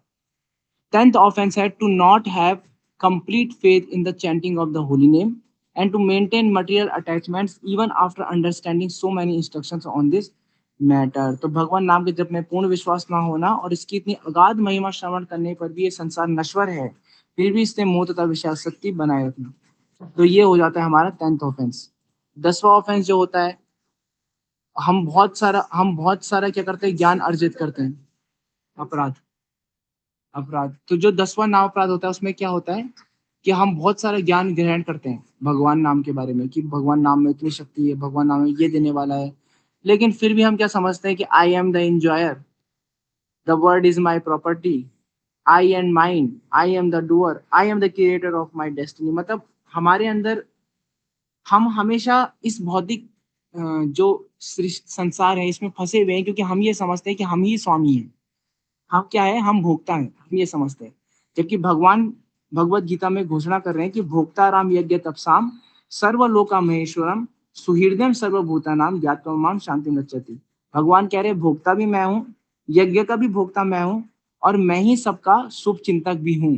10th offense है to not have complete faith in the chanting of the holy name and to maintain material attachments even after understanding so many instructions on this matter। तो भगवान नाम के जप में पूर्ण विश्वास ना होना और इसकी इतनी अगाध महिमा श्रवण करने पर भी ये संसार नश्वर है, फिर भी इससे मोह तथा विषयासक्ति बनाए रखना। तो ये हो जाता है हमारा 10th ऑफेंस। 10वां ऑफेंस जो होता है, हम बहुत सारा क्या करते हैं, ज्ञान अर्जित करते हैं। अपराध तो जो 10वां नाम अपराध होता है उसमें क्या होता है कि हम बहुत सारा ज्ञान ग्रहण करते हैं भगवान नाम के बारे में कि भगवान नाम में इतनी शक्ति है, भगवान नाम में ये देने वाला है, लेकिन फिर भी हम क्या समझते हैं कि I am the enjoyer, the word is my property, I and mine, I am the doer, I am the creator of my destiny. मतलब हमारे अंदर हम हमेशा इस भौतिक जो संसार है इसमें फंसे हुए हैं, क्योंकि हम ये समझते हैं कि हम ही स्वामी हैं, हम क्या है, हम भोक्ता हैं, हम ये समझते हैं। जबकि भगवान भगवत गीता में घोषणा कर रहे हैं कि भोक्ता राम यज्ञ तपसाम सर्वलोका महेश्वरम सुहृदयम सर्वभूतानाम ज्ञात्वा माम शांति गच्छति। भगवान कह रहे भोक्ता भी मैं हूँ, यज्ञ का भी भोक्ता मैं हूँ, और मैं ही सबका शुभ चिंतक भी हूँ,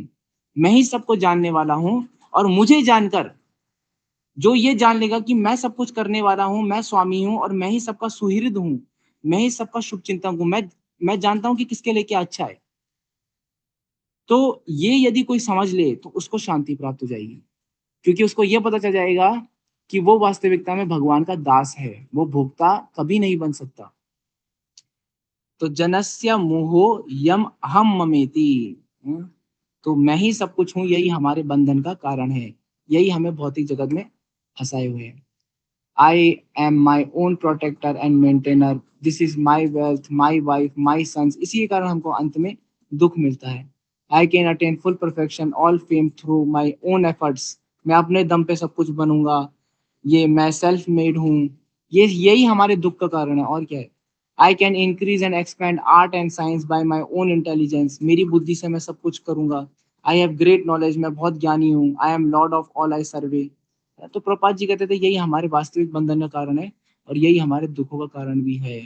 मैं ही सबको जानने वाला हूँ। और मुझे जानकर जो ये जान लेगा कि मैं सब कुछ करने वाला हूँ, मैं स्वामी हूँ और मैं ही सबका सुहृद हूँ, मैं ही सबका शुभ चिंतक हूँ, मैं जानता हूँ कि किसके लिए क्या अच्छा है। तो ये यदि कोई समझ ले तो उसको शांति प्राप्त हो जाएगी, क्योंकि उसको ये पता चल जाएगा कि वो वास्तविकता में भगवान का दास है, वो भोक्ता कभी नहीं बन सकता। तो जनस्य मोहो यम अहम ममेति, तो मैं ही सब कुछ हूं, यही हमारे बंधन का कारण है, यही हमें भौतिक जगत में फंसाए हुए हैं। I am my own protector and maintainer. This is my wealth, my wife, my sons. इसी के कारण हमको अंत में दुख मिलता है। I can attain full perfection, all fame through my own efforts. मैं अपने दम पे सब कुछ बनूंगा, ये मैं सेल्फ मेड हूँ, यही हमारे दुख का कारण है, और क्या है। I can increase and expand art and science by my own intelligence. मेरी बुद्धि से मैं सब कुछ करूंगा। I have great knowledge. मैं बहुत ज्ञानी हूँ। I am lord of all I survey. तो प्रपात जी कहते थे यही हमारे वास्तविक बंधन का कारण है और यही हमारे दुखों का कारण भी है।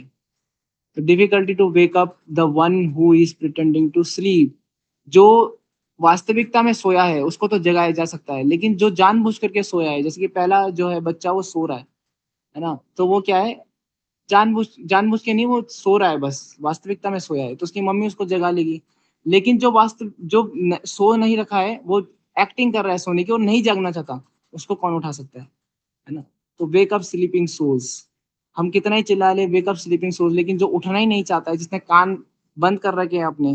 तो difficulty to wake up the one who is pretending to sleep, जो वास्तविकता में सोया है उसको तो जगाया जा सकता है, लेकिन जो जानबूझ करके सोया है, जैसे कि पहला जो है बच्चा वो सो रहा है ना, तो वो क्या है, जानबूझ के नहीं, वो सो रहा है, बस वास्तविकता में सोया है, तो उसकी मम्मी उसको जगा लेगी। लेकिन जो सो नहीं रखा है वो एक्टिंग कर रहा है सोने की और नहीं जागना चाहता, उसको कौन उठा सकता है ना? तो वेक अप स्लीपिंग सोल्स, हम कितना ही चिल्ला ले वेक अप स्लीपिंग सोल्स, लेकिन जो उठना ही नहीं चाहता है, जिसने कान बंद कर रखे हैं अपने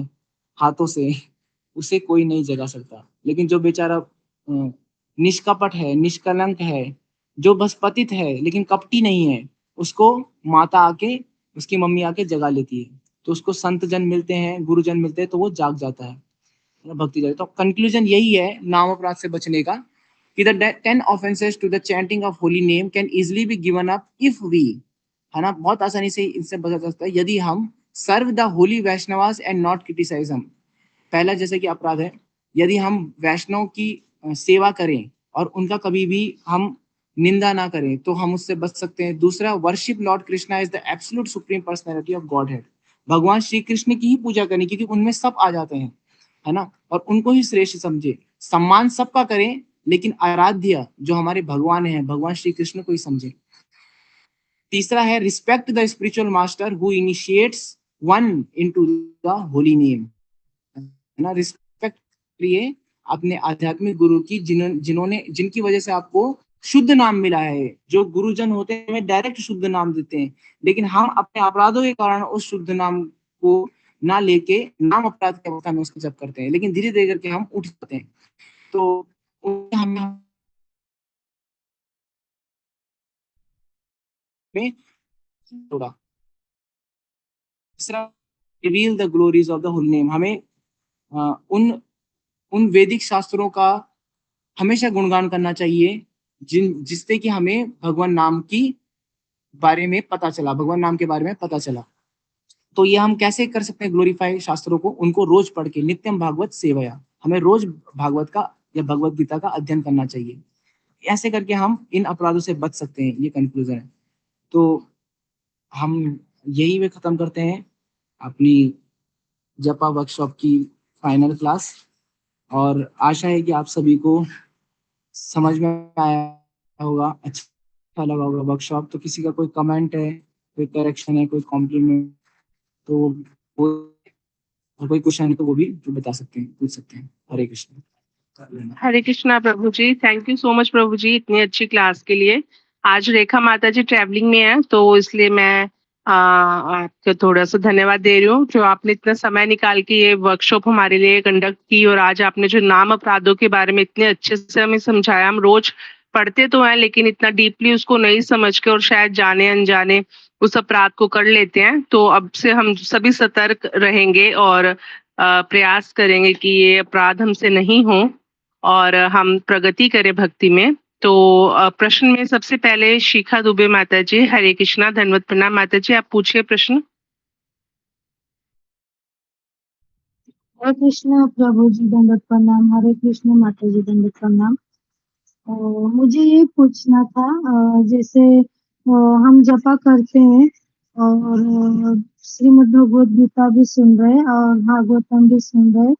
हाथों से, उसे कोई नहीं जगा सकता। लेकिन जो बेचारा निष्कपट है, निष्कलंक है, जो बस पतित है लेकिन कपटी नहीं है, उसको माता आके, उसकी मम्मी आके जगा लेती है। तो उसको संत जन मिलते हैं, गुरुजन मिलते हैं, तो वो जाग जाता है, भक्ति जाती है। तो कंक्लूजन यही है नाम अपराध से बचने का, कि the 10 offences to the chanting of holy name can easily be given up if we, है ना, बहुत आसानी से इनसे बचा जा सकता है यदि हम serve the holy Vaishnavas and not criticise हम। पहला जैसे कि अपराध है, यदि हम वैष्णव की सेवा करें और उनका कभी भी हम निंदा ना करें तो हम उससे बच सकते हैं। दूसरा, worship Lord Krishna is the absolute supreme personality of God head, भगवान श्री कृष्ण की ही पूजा करनी, क्योंकि उनमें सब आ जाते हैं, है ना, और उनको ही श्रेष्ठ समझे। सम्मान सबका करें, लेकिन आराध्य जो हमारे भगवान हैं, भगवान श्री कृष्ण को ही समझे। तीसरा है, respect the spiritual master who initiates one into the holy name, है ना, रिस्पेक्ट करिए अपने आध्यात्मिक गुरु की, जिन्होंने जिनकी वजह से आपको शुद्ध नाम मिला है। जो गुरुजन होते हैं हमें डायरेक्ट शुद्ध नाम देते हैं, लेकिन हम अपने अपराधों के कारण उस शुद्ध नाम को ना लेके नाम अपराध की अवस्था में उसको जप करते हैं, लेकिन धीरे धीरे करके हम उठ जाते हैं। तो हमें थोड़ा तीसरा, reveal the glories of the holy name, हमें उन उन वैदिक शास्त्रों का हमेशा गुणगान करना चाहिए जिससे कि हमें भगवान नाम की बारे में पता चला, भगवान नाम के बारे में पता चला। तो ये हम कैसे कर सकते हैं ग्लोरीफाई शास्त्रों को? उनको रोज पढ़ के, नित्यम भागवत सेवया, हमें रोज भागवत का या भगवत गीता का अध्ययन करना चाहिए। ऐसे करके हम इन अपराधों से बच सकते हैं, ये कंक्लूजन है। तो हम यही में खत्म करते हैं अपनी जपा वर्कशॉप की फाइनल क्लास, और आशा है कि आप सभी को समझ में आया होगा, अच्छा लगा होगा वर्कशॉप। तो किसी का कोई कमेंट है, कोई करेक्शन है, कोई कॉम्प्लीमेंट, तो वो, और कोई क्वेश्चन है तो वो भी जो बता सकते हैं, पूछ सकते हैं। हरे कृष्ण। हरे कृष्णा प्रभु जी, थैंक यू सो मच प्रभु जी इतनी अच्छी क्लास के लिए। आज रेखा माता जी ट्रैवलिंग में है, तो इसलिए मैं आपको थोड़ा सा धन्यवाद दे रही हूँ जो आपने इतना समय निकाल के ये वर्कशॉप हमारे लिए कंडक्ट की, और आज आपने जो नाम अपराधों के बारे में इतने अच्छे से हमें समझाया। हम रोज पढ़ते तो हैं लेकिन इतना डीपली उसको नहीं समझ के और शायद जाने अनजाने उस अपराध को कर लेते हैं। तो अब से हम सभी सतर्क रहेंगे और प्रयास करेंगे कि ये अपराध हमसे नहीं हो और हम प्रगति करें भक्ति में। तो प्रश्न में सबसे पहले शिखा दुबे माता जी, हरे कृष्णा, धन्यवाद, प्रणाम माता जी, आप पूछिए प्रश्न। हरे कृष्ण प्रभु जी, दंडवत प्रणाम। हरे कृष्ण माता जी, दंडवत प्रणाम। मुझे ये पूछना था, जैसे हम जपा करते हैं और श्रीमद् भगवत गीता भी सुन रहे हैं और भागवतम भी सुन रहे हैं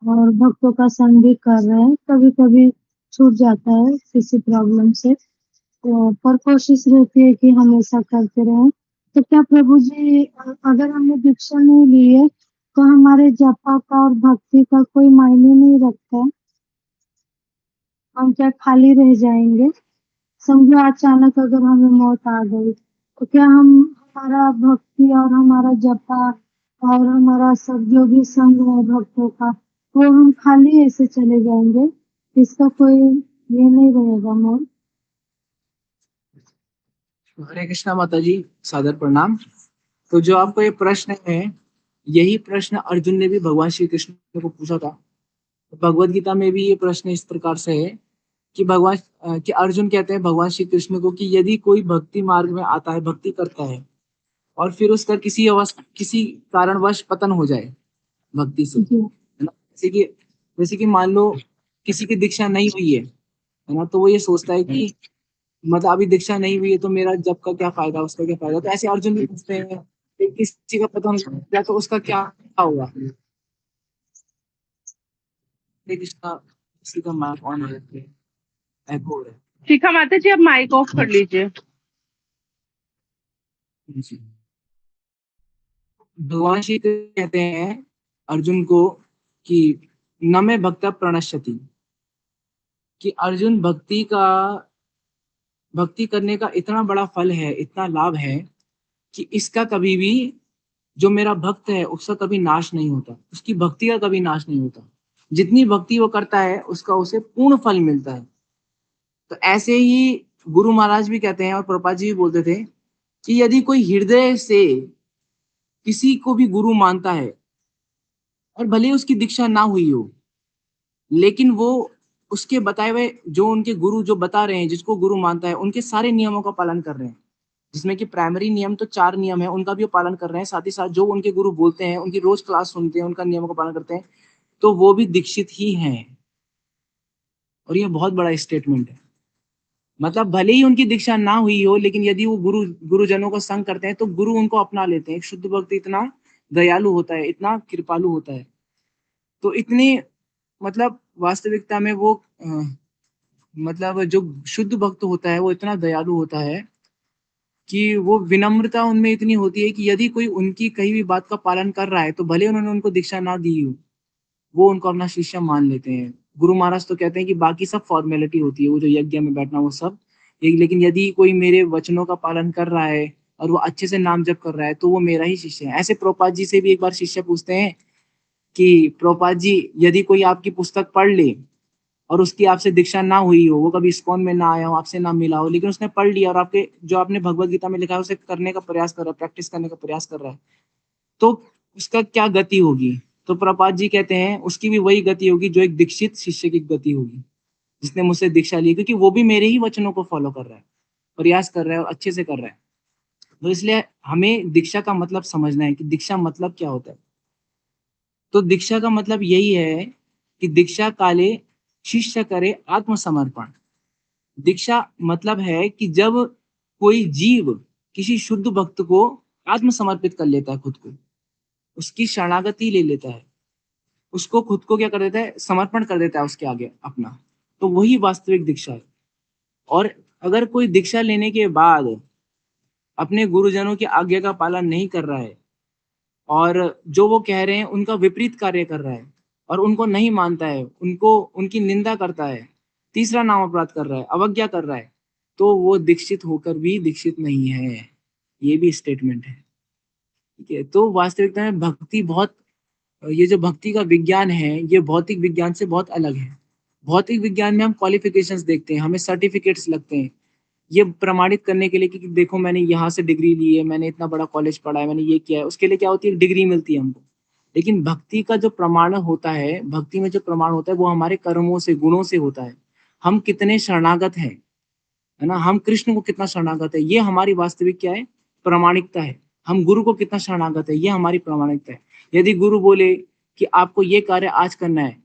और भक्तों का संग भी कर रहे हैं, कभी कभी छूट जाता है किसी प्रॉब्लम से, तो पर कोशिश रहती है कि हमेशा करते रहें। तो क्या प्रभु जी, अगर हमने दीक्षा नहीं ली है तो हमारे जपा का और भक्ति का कोई मायने नहीं रखता है? हम क्या खाली रह जाएंगे? समझो अचानक अगर हमें मौत आ गई तो क्या हम, हमारा भक्ति और हमारा जपा और हमारा सब जो भी संग है भक्तों का, वो हम खाली ऐसे चले जाएंगे? इसका कोई ये नहीं रहेगा मोल? हरे कृष्णा माता जी, सादर प्रणाम। तो जो आपको ये प्रश्न है, यही प्रश्न अर्जुन ने भी भगवान श्री कृष्ण को पूछा था। भगवत गीता में भी ये प्रश्न इस प्रकार से है कि कि अर्जुन कहते हैं भगवान श्री कृष्ण को कि यदि कोई भक्ति मार्ग में आता है, भक्ति करता है और फिर उसका किसी कारणवश पतन हो जाए भक्ति से, जी। है ना, जैसे कि मान लो किसी की दीक्षा नहीं हुई है ना, तो वो ये सोचता है कि मतलब अभी दीक्षा नहीं हुई है तो मेरा जब का क्या फायदा, उसका क्या फायदा। तो ऐसे अर्जुन भी पूछते हैं कि किसी का पतन हो गया तो उसका क्या होगा। हरे कृष्णा, किसी का माइक ऑन है, echo हो रहा है। शिखा माता जी, आप माइक ऑफ कर लीजिए। जी। भगवान श्री कृष्ण कहते हैं अर्जुन को कि न मे भक्त प्रणश्यति, कि अर्जुन भक्ति करने का इतना बड़ा फल है, इतना लाभ है कि इसका कभी भी, जो मेरा भक्त है उसका कभी नाश नहीं होता, उसकी भक्ति का कभी नाश नहीं होता। जितनी भक्ति वो करता है उसका उसे पूर्ण फल मिलता है। तो ऐसे ही गुरु महाराज भी कहते हैं और प्रभुपाद जी भी बोलते थे कि यदि कोई हृदय से किसी को भी गुरु मानता है और भले ही उसकी दीक्षा ना हुई हो, लेकिन वो उसके बताए हुए जो उनके गुरु जो बता रहे हैं, जिसको गुरु मानता है, उनके सारे नियमों का पालन कर रहे हैं, जिसमें कि प्राइमरी नियम तो 4 नियम है, उनका भी वो पालन कर रहे हैं। साथ ही साथ जो उनके गुरु बोलते हैं, उनकी रोज क्लास सुनते हैं, उनका नियमों का पालन करते हैं, तो वो भी दीक्षित ही हैं। और ये बहुत बड़ा स्टेटमेंट है। मतलब भले ही उनकी दीक्षा ना हुई हो, लेकिन यदि वो गुरुजनों को संग करते हैं तो गुरु उनको अपना लेते हैं। एक शुद्ध भक्त इतना दयालु होता है, इतना कृपालु होता है। तो इतनी मतलब वास्तविकता में वो मतलब जो शुद्ध भक्त होता है वो इतना दयालु होता है कि वो विनम्रता उनमें इतनी होती है कि यदि कोई उनकी कही भी बात का पालन कर रहा है तो भले उन्होंने उनको दीक्षा ना दी हो, वो उनको अपना शिष्य मान लेते हैं। गुरु महाराज तो कहते हैं कि बाकी सब फॉर्मेलिटी होती है, वो जो यज्ञ में बैठना वो सब, लेकिन यदि कोई मेरे वचनों का पालन कर रहा है और वो अच्छे से नाम जप कर रहा है तो वो मेरा ही शिष्य है। ऐसे प्रभुपाद जी से भी एक बार शिष्य पूछते हैं कि प्रभुपाद जी, यदि कोई आपकी पुस्तक पढ़ ले और उसकी आपसे दीक्षा ना हुई हो, वो कभी इस्कॉन में ना आया हो, आपसे ना मिला हो, लेकिन उसने पढ़ लिया और आपके जो आपने भगवत गीता में लिखा है उसे करने का प्रयास कर रहा है, प्रैक्टिस करने का प्रयास कर रहा है, तो उसका क्या गति होगी? तो प्रभुपाद जी कहते हैं उसकी भी वही गति होगी जो एक दीक्षित शिष्य की गति होगी, जिसने मुझसे दीक्षा ली, क्योंकि वो भी मेरे ही वचनों को फॉलो कर रहा है, प्रयास कर रहा है और अच्छे से कर रहा है। तो इसलिए हमें दीक्षा का मतलब समझना है कि दीक्षा मतलब क्या होता है। तो दीक्षा का मतलब यही है कि दीक्षा काले शिष्य करे आत्मसमर्पण। दीक्षा मतलब है कि जब कोई जीव किसी शुद्ध भक्त को आत्मसमर्पित कर लेता है, खुद को उसकी शरणागति ले लेता है, उसको खुद को क्या कर देता है, समर्पण कर देता है उसके आगे अपना, तो वही वास्तविक दीक्षा है। और अगर कोई दीक्षा लेने के बाद अपने गुरुजनों की आज्ञा का पालन नहीं कर रहा है और जो वो कह रहे हैं उनका विपरीत कार्य कर रहा है और उनको नहीं मानता है, उनको उनकी निंदा करता है, तीसरा नाम अपराध कर रहा है, अवज्ञा कर रहा है, तो वो दीक्षित होकर भी दीक्षित नहीं है। ये भी स्टेटमेंट है। ठीक है, तो वास्तविकता में भक्ति बहुत, ये जो भक्ति का विज्ञान है ये भौतिक विज्ञान से बहुत अलग है। भौतिक विज्ञान में हम क्वालिफिकेशंस देखते हैं, हमें सर्टिफिकेट्स लगते हैं ये प्रमाणित करने के लिए कि देखो मैंने यहाँ से डिग्री ली है, मैंने इतना बड़ा कॉलेज पढ़ा है, मैंने ये किया है, उसके लिए क्या होती है, डिग्री मिलती है हमको। लेकिन भक्ति का जो प्रमाण होता है, भक्ति में जो प्रमाण होता है वो हमारे कर्मों से, गुणों से होता है। हम कितने शरणागत हैं, है ना, हम कृष्ण को कितना शरणागत है, ये हमारी वास्तविक क्या है, प्रामाणिकता है। हम गुरु को कितना शरणागत है, ये हमारी प्रामाणिकता है। यदि गुरु बोले कि आपको ये कार्य आज करना है,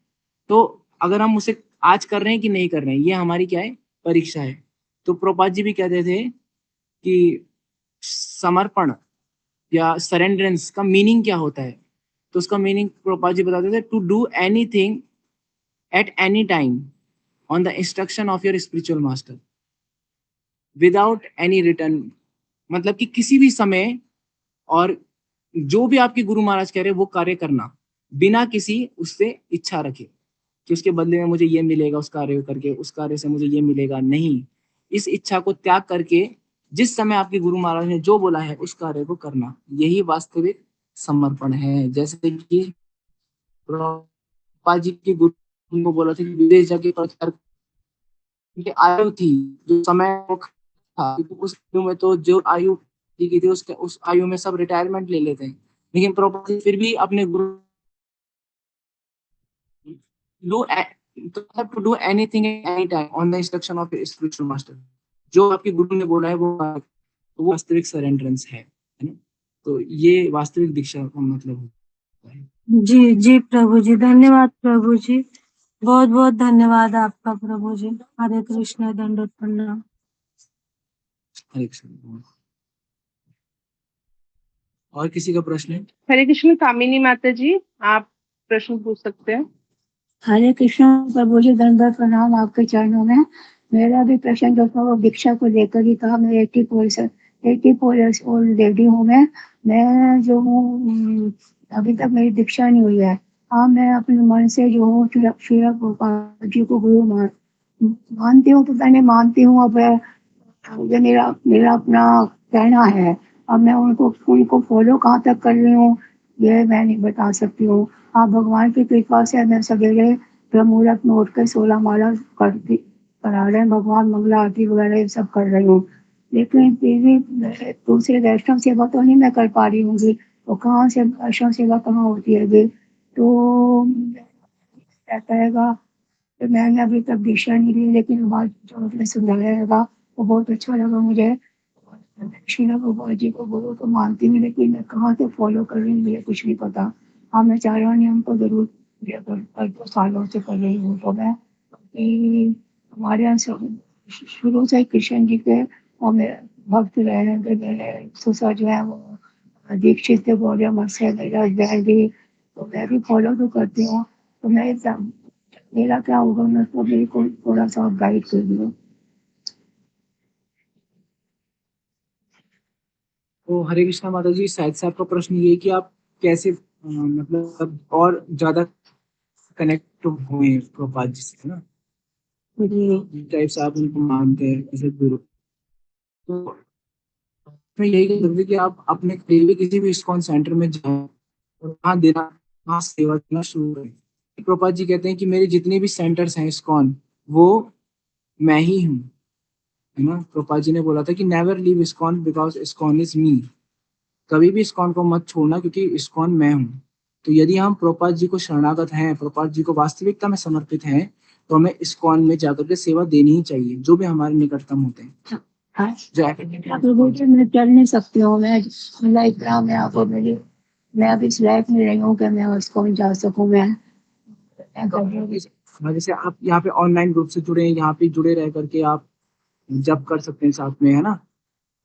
तो अगर हम उसे आज कर रहे हैं कि नहीं कर रहे हैं, ये हमारी क्या है, परीक्षा है। तो प्रभुपाद जी भी कहते थे कि समर्पण या सरेंडरेंस का मीनिंग क्या होता है, तो उसका मीनिंग प्रभुपाद जी बताते थे, to do anything at any time on the instruction of your spiritual master without any return. मतलब कि किसी भी समय और जो भी आपके गुरु महाराज कह रहे हैं वो कार्य करना बिना किसी उससे इच्छा रखे कि उसके बदले में मुझे ये मिलेगा, उस कार्य करके उस कार्य से मुझे ये मिलेगा, नहीं। इस इच्छा को त्याग करके जिस समय आपके गुरु महाराज ने जो बोला है उस कार्य को करना, यही वास्तविक समर्पण है। जैसे कि प्रभुपाद जी के गुरु को बोला था कि विदेश जाके प्रचार, आयु थी जो समय वो था, क्योंकि उस आयु में तो जो आयु दी गई थी उस आयु में सब रिटायरमेंट ले लेते हैं, लेकिन प्रभुपाद जी फिर भी अपने गुरु to do anything any time on the instruction of spiritual master. जो आपके गुरु ने बोला है वो वास्तविक सरेंडरेंस है ना। तो ये वास्तविक दीक्षा का मतलब होता है। जी जी प्रभु जी, धन्यवाद प्रभु जी, बहुत बहुत धन्यवाद आपका प्रभु जी। हरे कृष्ण, दंडवत प्रणाम। हरे कृष्ण। और किसी का प्रश्न है? हरे कृष्ण कामिनी माता जी, आप प्रश्न पूछ सकते हैं। हरे कृष्ण प्रभु जी, दंडवत प्रणाम आपके चरणों में। मेरा भी प्रश्न जो था वो दीक्षा को लेकर ही था। मैं 84 इयर्स ओल्ड लेडी हूँ। मैं जो हूँ अभी तक मेरी दीक्षा नहीं हुई है। हाँ, मैं अपने मन से जो हूँ श्री गोपाल जी को गुरु मानती हूँ, पता नहीं मानती हूँ, अब ये मेरा मेरा अपना कहना है। अब मैं उनको उनको फॉलो कहाँ तक कर रही हूँ, ये मैं नहीं बता सकती हूँ। हाँ, भगवान की कृपा से मैं सवेरे ब्रह्म मुहूर्त में उठ कर 16 माला करा रहे हैं, भगवान मंगला आरती वगैरह ये सब कर रही हूँ। लेकिन फिर भी दूसरे वैष्णव सेवा तो नहीं मैं कर पा रही हूँ, तो कहाँ से वैष्णव सेवा कहाँ होती है अभी। तो कहता है तो मैंने अभी तक दीक्षा नहीं ली, लेकिन आज जो आपने सुनाया वो बहुत अच्छा लगा मुझे। शीला भगवान जी को बोलो तो मानती हूँ, लेकिन मैं कहाँ से फॉलो कर रही हूँ मुझे कुछ नहीं पता। हाँ, मैं 4 नियम को जरूर ये कर 2 सालों से कर रही हूँ। तो मैं कि हमारे यहाँ शुरू से कृष्ण जी के और मेरे भक्त रहे हैं, मेरे सुसर जो है वो दीक्षित थे, गौरिया मठ से, मेरा जय भी, तो मैं भी फॉलो तो करती हूँ। तो मैं मेरा क्या होगा, मैं तो मेरे को थोड़ा सा गाइड कर दिया। तो हरे कृष्णा माता जी, शायद से आपका प्रश्न ये है कि आप कैसे मतलब और ज्यादा कनेक्ट हुए प्रभुपाद जी से, है ना? जी। टाइप से आप उनको मानते हैं ऐसे गुरु। तो मैं यही कह सकती कि आप अपने कहीं भी किसी भी इस्कॉन सेंटर में जाएं और वहाँ देना, वहाँ सेवा करना शुरू करें। प्रभुपाद जी कहते हैं कि मेरे जितने भी सेंटर्स हैं इस्कॉन, वो मैं ही हूँ, है ना? प्रभुपाद जी ने बोला था कि never leave ISKCON because ISKCON is me. कभी भी इस्कॉन को मत छोड़ना, क्योंकि इस्कॉन मैं हूँ। तो यदि हम प्रभुपाद जी को शरणागत हैं, प्रभुपाद जी को वास्तविकता में समर्पित हैं, तो हमें इस्कॉन में जाकर के सेवा देनी ही चाहिए, जो भी हमारे निकटतम होते हैं। हाँ, जो प्रभु जी मैं चल नहीं सकती हूँ, मैं लाइफ में आपको मेरी मैं अभी इस लाइफ में रही हूँ कि मैं उसको जा सकूँ। हाँ, जैसे आप यहाँ पे ऑनलाइन ग्रुप से जुड़े हैं, यहाँ पे जुड़े रह करके आप जब कर सकते हैं साथ में, है ना?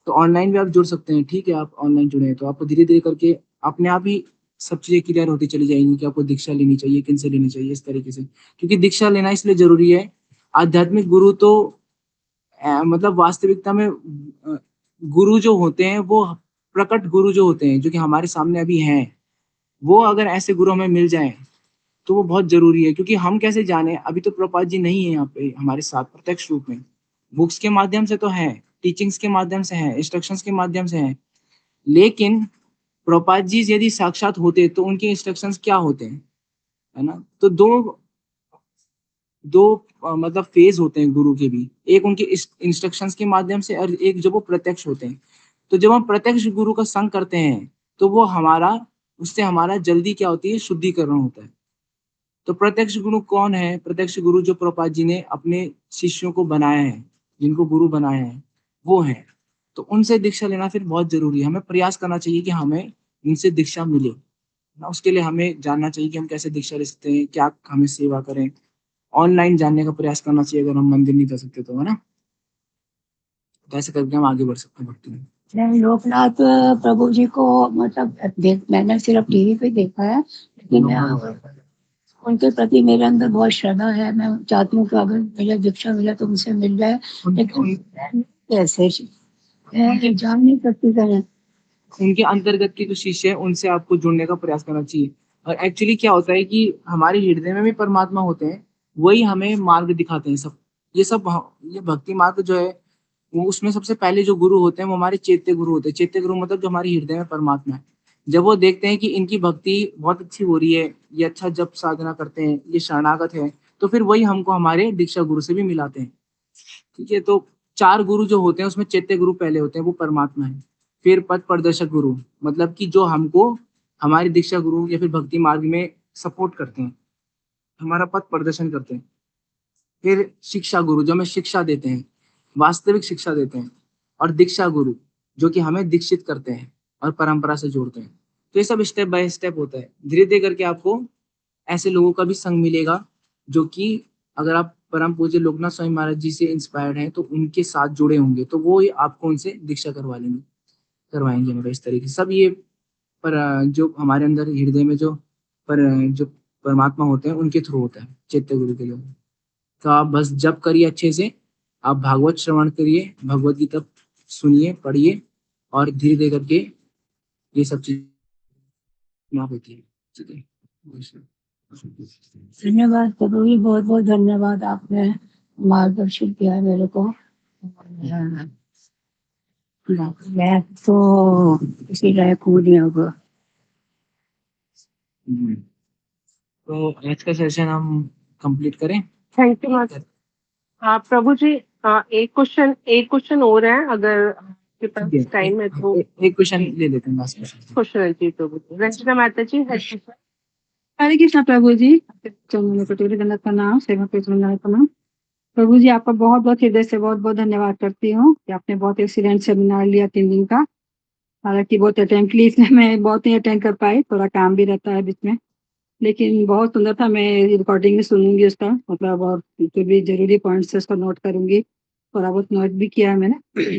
तो ऑनलाइन भी आप जुड़ सकते हैं, ठीक है? आप ऑनलाइन जुड़े हैं तो आपको धीरे धीरे करके अपने आप ही सब चीजें क्लियर होती चली जाएंगी कि आपको दीक्षा लेनी चाहिए, किन से लेनी चाहिए, इस तरीके से। क्योंकि दीक्षा लेना इसलिए जरूरी है, आध्यात्मिक गुरु तो मतलब वास्तविकता में गुरु जो होते हैं वो प्रकट गुरु जो होते हैं, जो कि हमारे सामने अभी हैं, वो अगर ऐसे गुरु हमें मिल जाए तो वो बहुत जरूरी है। क्योंकि हम कैसे जाने, अभी तो प्रभुपाद जी नहीं है यहाँ पे हमारे साथ प्रत्यक्ष रूप में। बुक्स के माध्यम से तो है, टीचिंग्स के माध्यम से है, इंस्ट्रक्शंस के माध्यम से है, लेकिन प्रभुपाद जी यदि साक्षात होते तो उनके इंस्ट्रक्शंस क्या होते हैं, है ना? तो दो दो मतलब फेज होते हैं गुरु के भी, एक उनके इंस्ट्रक्शंस के माध्यम से और एक जब वो प्रत्यक्ष होते हैं। तो जब हम प्रत्यक्ष गुरु का संग करते हैं तो वो हमारा उससे हमारा जल्दी क्या होती है, शुद्धिकरण होता है। तो प्रत्यक्ष गुरु कौन है? प्रत्यक्ष गुरु जो प्रभुपाद जी ने अपने शिष्यों को बनाया है, जिनको गुरु बनाया है, वो है। तो उनसे दीक्षा लेना फिर बहुत जरूरी है। हमें प्रयास करना चाहिए कि हमें इनसे दीक्षा मिले ना। उसके लिए हमें जानना चाहिए कि हम कैसे दीक्षा ले सकते हैं, क्या हमें सेवा करें। ऑनलाइन जानने का प्रयास करना चाहिए अगर हम मंदिर नहीं जा सकते तो, है ना? तो ऐसे करके हम आगे बढ़ सकते हैं भक्ति में। मैं लोकनाथ प्रभु जी को मतलब मैंने सिर्फ टीवी पे देखा है, लेकिन मैं उनके प्रति मेरे अंदर बहुत श्रद्धा है। मैं चाहती हूँ कि अगर मुझे दीक्षा मिले तो मुझसे मिल जाए, लेकिन कैसे मैं जान नहीं सकती करें। उनके अंतर्गत के जो शिष्य हैं उनसे आपको जुड़ने का प्रयास करना चाहिए। और एक्चुअली क्या होता है कि हमारे हृदय में भी परमात्मा होते हैं, वही हमें मार्ग दिखाते हैं सब। ये भक्ति मार्ग जो है, वो उसमें सबसे पहले जो गुरु होते हैं वो हमारे चैत्य गुरु होते हैं। चैत्य गुरु मतलब जो हमारे हृदय में परमात्मा है। जब वो देखते हैं कि इनकी भक्ति बहुत अच्छी हो रही है, ये अच्छा जप साधना करते हैं, ये शरणागत है, तो फिर वही हमको हमारे दीक्षा गुरु से भी मिलाते हैं। ठीक है? तो 4 गुरु जो होते हैं उसमें चैत्य गुरु पहले होते हैं, वो परमात्मा है। फिर पथ प्रदर्शक गुरु, मतलब कि जो हमको हमारी दीक्षा गुरु या फिर भक्ति मार्ग में सपोर्ट करते हैं, हमारा पथ प्रदर्शन करते हैं। फिर शिक्षा गुरु, जो हमें शिक्षा देते हैं, वास्तविक शिक्षा देते हैं। और दीक्षा गुरु, जो कि हमें दीक्षित करते हैं और परंपरा से जोड़ते हैं। तो ये सब स्टेप बाय स्टेप होता है। धीरे धीरे करके आपको ऐसे लोगों का भी संग मिलेगा, जो कि अगर आप परम पूज्य लोकनाथ स्वामी महाराज जी से इंस्पायर्ड हैं तो उनके साथ जुड़े होंगे, तो वो ही आपको उनसे दीक्षा करवाएंगे। मतलब इस तरीके से सब ये पर जो हमारे अंदर हृदय में जो परमात्मा होते हैं उनके थ्रू होता है, चैत्य गुरु के लोग। तो आप बस जप करिए अच्छे से, आप भागवत श्रवण करिए, भगवत गीता सुनिए, पढ़िए, और धीरे धीरे करके ये सब चीज होती है। ठीक है? धन्यवाद प्रभु जी, बहुत बहुत धन्यवाद। आपने मार्गदर्शन किया है मेरे को। मैं तो इसी लायक हूँ नहीं अब। तो आज का सेशन हम कंप्लीट करें। थैंक यू माता। प्रभु जी, एक क्वेश्चन और है, अगर आपके पास ठीक है, टाइम है तो। एक क्वेश्चन ले लेते हैं, लास्ट क्वेश्चन। क्वेश्चन है जी प्रभु जी। रंजना माता जी, हरे कृष्ण। हरे कृष्णा प्रभु जी, चरणों में कटोरी दंडवत प्रणाम, सेवा पे प्रणाम। प्रभु जी, आपका बहुत बहुत हृदय से बहुत बहुत धन्यवाद करती हूँ कि आपने बहुत एक्सीलेंट सेमिनार लिया 3 दिन का। हालांकि बहुत अटेम्प्ट ली, इसलिए मैं बहुत नहीं अटेंड कर पाई, थोड़ा काम भी रहता है बीच में, लेकिन बहुत सुंदर था। मैं रिकॉर्डिंग में सुनूंगी उसका मतलब, और जो भी जरूरी पॉइंट्स है उसको नोट करूंगी, थोड़ा बहुत नोट भी किया है मैंने।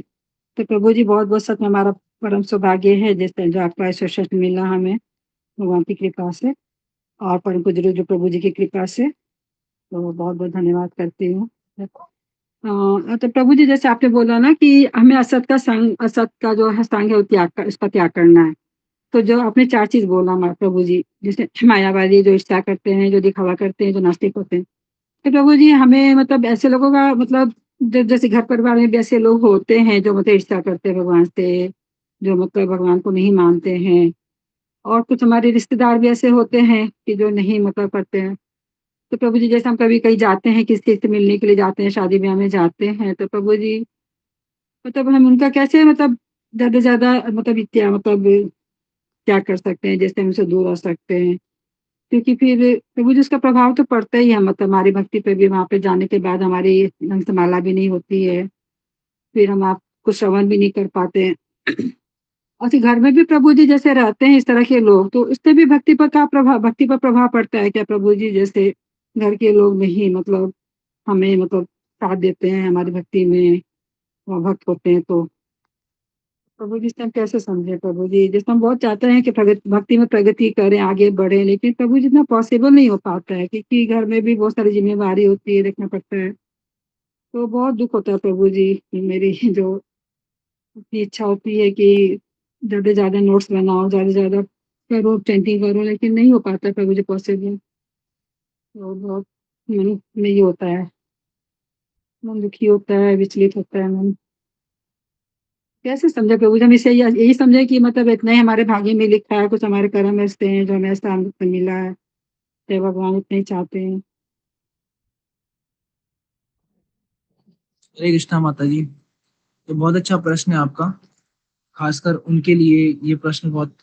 तो प्रभु जी, बहुत बहुत सच में हमारा परम सौभाग्य है जैसे जो आपका एसोसिएशन मिला हमें, भगवान की कृपा से और परम पूज्य जो प्रभु जी की कृपा से। तो बहुत बहुत धन्यवाद करती हूँ। तो प्रभु जी, जैसे आपने बोला ना कि हमें असत का जो है संग है वो इसका त्याग करना है। तो जो आपने 4 चीज बोला हमारे प्रभु जी, जैसे मायावादी जो इच्छा करते हैं, जो दिखावा करते हैं, जो नास्तिक होते हैं, तो प्रभु जी हमें मतलब ऐसे लोगों का मतलब, जैसे घर परिवार में भी ऐसे लोग होते हैं जो मतलब इच्छा करते हैं भगवान से, जो मतलब भगवान को नहीं मानते हैं, और कुछ हमारे रिश्तेदार भी ऐसे होते हैं कि जो नहीं मतलब करते हैं। तो प्रभु जी, जैसे हम कभी कहीं जाते हैं, किसी से मिलने के लिए जाते हैं, शादी ब्याह में जाते हैं, तो प्रभु जी मतलब हम उनका कैसे मतलब ज्यादा से ज्यादा मतलब क्या मतलब क्या कर सकते हैं, जैसे हम उनसे दूर रह सकते हैं? क्योंकि फिर प्रभु जी उसका प्रभाव तो पड़ता ही है, मतलब हमारी भक्ति पे भी। वहां पे जाने के बाद हमारी ढंग से माला भी नहीं होती है, फिर हम आपको श्रवण भी नहीं कर पाते हैं। और फिर घर में भी प्रभु जी जैसे रहते हैं इस तरह के लोग, तो इससे भी भक्ति पर प्रभाव पड़ता है क्या प्रभु जी? जैसे घर के लोग नहीं मतलब हमें मतलब साथ देते हैं हमारी भक्ति में, और भक्त होते हैं, तो प्रभु जी से हम कैसे समझे प्रभु जी? जैसे हम बहुत चाहते हैं कि भक्ति में प्रगति करें, आगे बढ़े, लेकिन प्रभु जी इतना पॉसिबल नहीं हो पाता है, क्योंकि घर में भी बहुत सारी जिम्मेवारी होती है, देखना पड़ता है। तो बहुत दुख होता है प्रभु जी। मेरी जो इतनी इच्छा होती है कि ज्यादा से ज्यादा नोट्स बनाओ, ज्यादा से ज्यादा करो, पेंटिंग करो, लेकिन नहीं हो पाता है प्रभु जी पॉसिबल। तो बहुत मन में ये होता है, मन दुखी होता है, विचलित होता है मन। कैसे समझे प्रभु जी? हम इसे यही समझे कि मतलब इतना ही हमारे भाग्य में लिखा है, कुछ हमारे कर्म ऐसे हैं जो हमें ऐसा अमृत मिला है, चाहे भगवान इतना ही चाहते हैं। हरे कृष्णा माता जी, तो बहुत अच्छा प्रश्न है आपका। खासकर उनके लिए ये प्रश्न बहुत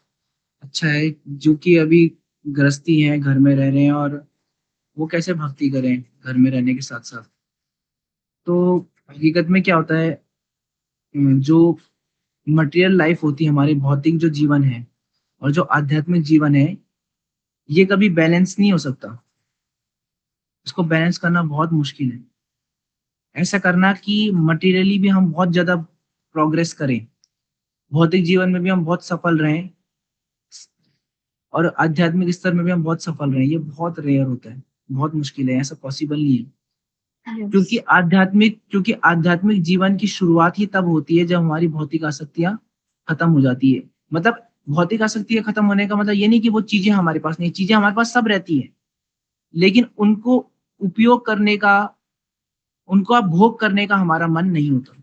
अच्छा है जो कि अभी गृहस्थी हैं, घर में रह रहे हैं, और वो कैसे भक्ति करें घर में रहने के साथ साथ। तो हकीकत में क्या होता है, जो मटेरियल लाइफ होती है, हमारे भौतिक जो जीवन है और जो आध्यात्मिक जीवन है, ये कभी बैलेंस नहीं हो सकता। इसको बैलेंस करना बहुत मुश्किल है। ऐसा करना कि मटेरियली भी हम बहुत ज्यादा प्रोग्रेस करें, भौतिक जीवन में भी हम बहुत सफल रहें, और आध्यात्मिक स्तर में भी हम बहुत सफल रहे, ये बहुत रेयर होता है, बहुत मुश्किल है, ऐसा पॉसिबल नहीं है। क्योंकि आध्यात्मिक जीवन की शुरुआत ही तब होती है जब हमारी भौतिक आसक्तियां खत्म हो जाती है। मतलब भौतिक आसक्तियां खत्म होने का मतलब ये नहीं कि वो चीजें हमारे पास नहीं, चीजें हमारे पास सब रहती है, लेकिन उनको उपयोग करने का, उनको अब भोग करने का हमारा मन नहीं होता।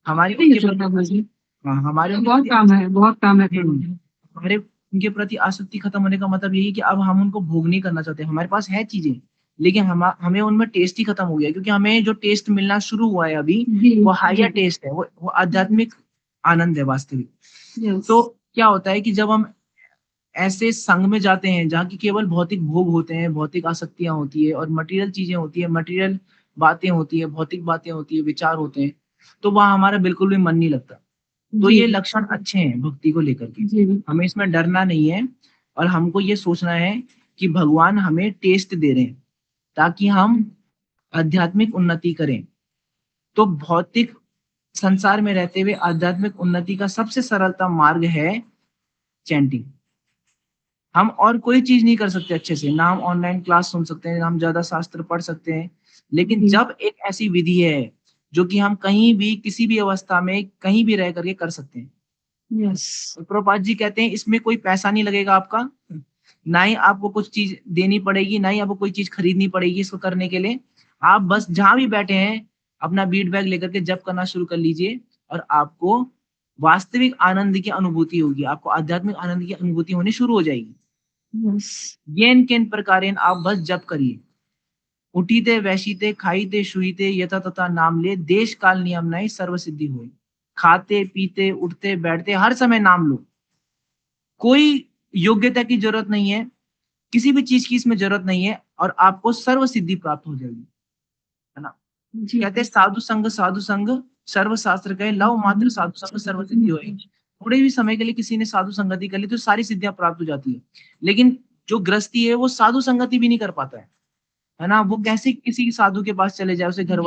हमारी उनके प्रति, हाँ, हमारे उनके बहुत प्रति काम है, बहुत काम है प्रभु जी। हमारे उनके प्रति आसक्ति खत्म होने का मतलब यही कि अब हम उनको भोग नहीं करना चाहते। हमारे पास है चीजें, लेकिन हमें उनमें टेस्ट ही खत्म हो गया, क्योंकि हमें जो टेस्ट मिलना शुरू हुआ है अभी, वो हायर टेस्ट है, वो आध्यात्मिक आनंद है वास्तविक। तो क्या होता है कि जब हम ऐसे संग में जाते हैं जहाँ की केवल भौतिक भोग होते हैं, भौतिक आसक्तियां होती है और मटेरियल चीजें होती है, मटेरियल बातें होती है, भौतिक बातें होती है, विचार होते हैं, तो वहाँ हमारा बिल्कुल भी मन नहीं लगता। तो ये लक्षण अच्छे हैं भक्ति को लेकर के, हमें इसमें डरना नहीं है, और हमको ये सोचना है कि भगवान हमें टेस्ट दे रहे हैं ताकि हम आध्यात्मिक उन्नति करें। तो भौतिक संसार में रहते हुए आध्यात्मिक उन्नति का सबसे सरलतम मार्ग है चैंटिंग। हम और कोई चीज नहीं कर सकते अच्छे से, ना हम ऑनलाइन क्लास सुन सकते हैं, ना हम ज्यादा शास्त्र पढ़ सकते हैं, लेकिन जब एक ऐसी विधि है जो कि हम कहीं भी किसी भी अवस्था में कहीं भी रह करके कर सकते हैं। प्रभुपाद जी कहते हैं इसमें कोई पैसा नहीं लगेगा आपका, ना ही आपको कुछ चीज देनी पड़ेगी, ना ही आपको कोई चीज खरीदनी पड़ेगी इसको करने के लिए। आप बस जहां भी बैठे हैं अपना बीट बैग लेकर के जप करना शुरू कर लीजिए और आपको वास्तविक आनंद की अनुभूति होगी, आपको आध्यात्मिक आनंद की अनुभूति होनी शुरू हो जाएगी। Yes. येन केन प्रकारेण आप बस जप करिए। उठीते वैशीते खाईते शुईते यथा तथा नाम ले, देश काल नियम नहीं सर्व सिद्धि हुई। खाते पीते उठते बैठते हर समय नाम लो। कोई योग्यता की जरूरत नहीं है, किसी भी चीज की इसमें जरूरत नहीं है और आपको सर्व सिद्धि प्राप्त हो जाएगी, है ना। जी कहते हैं साधु संग सर्व शास्त्र कहे, लव मात्र साधु संग सर्व सिद्धि होई। थोड़े भी समय के लिए किसी ने साधु संगति कर ली तो सारी सिद्धियां प्राप्त हो जाती है, लेकिन जो गृहस्थी है वो साधु संगति भी नहीं कर पाता है ना। वो कैसे किसी साधु के पास चले जाए, उसे घर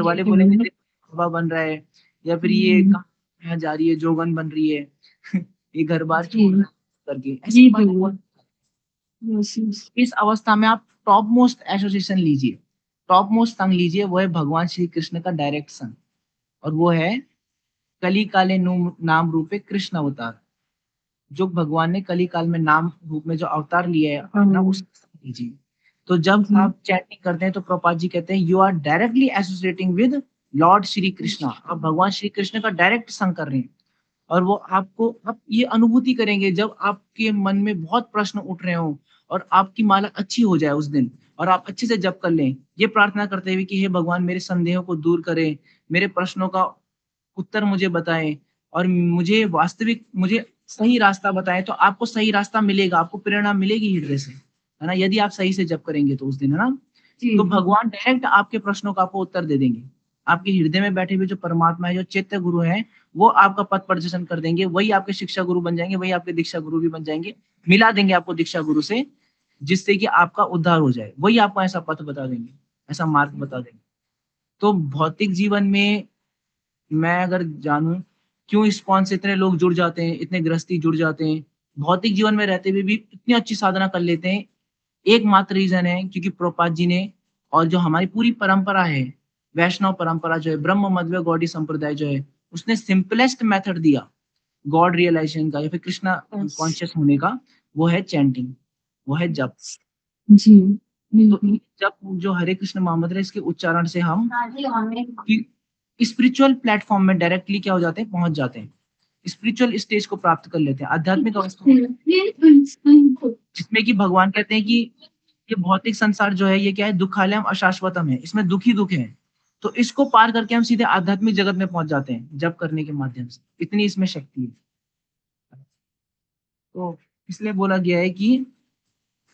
वाले बोलेंगे तेरा बाबा बन रहा है, या फिर ये कहाँ जा रही है, जोगन बन रही है ये घर बार छोड़ करके, ऐसी बात बहुत। Yes, yes. इस अवस्था में आप टॉप मोस्ट एसोसिएशन लीजिए, टॉप मोस्ट संग लीजिए, वो है भगवान श्री कृष्ण का डायरेक्ट संग, और वो है कली काले नाम रूपे कृष्ण अवतार। जो भगवान ने कली काल में नाम रूप में जो अवतार लिया है अपना, उसका संग लीजिए। तो जब आप चैंटिंग करते हैं तो प्रभुपाद जी कहते हैं you are directly associating with Lord Shri Krishna, आप भगवान श्री कृष्ण का डायरेक्ट संग कर रहे हैं। और वो आपको, आप ये अनुभूति करेंगे जब आपके मन में बहुत प्रश्न उठ रहे हो और आपकी माला अच्छी हो जाए उस दिन और आप अच्छे से जप कर लें, ये प्रार्थना करते हुए कि हे भगवान मेरे संदेहों को दूर करें, मेरे प्रश्नों का उत्तर मुझे बताएं और मुझे सही रास्ता बताएं, तो आपको सही रास्ता मिलेगा, आपको प्रेरणा मिलेगी हृदय से, है ना, यदि आप सही से जप करेंगे तो उस दिन, है ना। तो भगवान डायरेक्ट आपके प्रश्नों का आपको उत्तर दे देंगे। आपके हृदय में बैठे हुए जो परमात्मा है, जो चैत्य गुरु है, वो आपका पथ प्रदर्शन कर देंगे, वही आपके शिक्षा गुरु बन जाएंगे, वही आपके दीक्षा गुरु भी बन जाएंगे, मिला देंगे आपको दीक्षा गुरु से, जिससे कि आपका उद्धार हो जाए। वही आपको ऐसा पथ बता देंगे, ऐसा मार्ग बता देंगे। तो भौतिक जीवन में मैं अगर जानूं क्यों इस्कॉन से इतने लोग जुड़ जाते हैं, इतने गृहस्थी जुड़ जाते हैं, भौतिक जीवन में रहते हुए भी इतनी अच्छी साधना कर लेते हैं, एकमात्र रीजन है क्योंकि प्रभुपाद जी ने और जो हमारी पूरी परंपरा है, वैष्णव परंपरा जो है, ब्रह्म मध्य गौड़ी संप्रदाय जो है, उसने सिंपलेस्ट मेथड दिया गॉड रियलाइजेशन का या फिर कृष्णा कॉन्शियस होने का, वो है चैंटिंग, वो है जप। जी तो जप जो हरे कृष्ण महामंत्र है, इसके उच्चारण से हम स्पिरिचुअल प्लेटफॉर्म में डायरेक्टली क्या हो जाते हैं, पहुंच जाते हैं, स्पिरिचुअल स्टेज को प्राप्त कर लेते हैं, आध्यात्मिक अवस्था, जिसमें कि भगवान कहते हैं कि ये भौतिक संसार जो है ये क्या है, दुखालयम अशाश्वतम है, इसमें दुख ही दुख है। तो इसको पार करके हम सीधे आध्यात्मिक जगत में पहुंच जाते हैं जप करने के माध्यम से, इतनी इसमें शक्ति है। तो इसलिए बोला गया है कि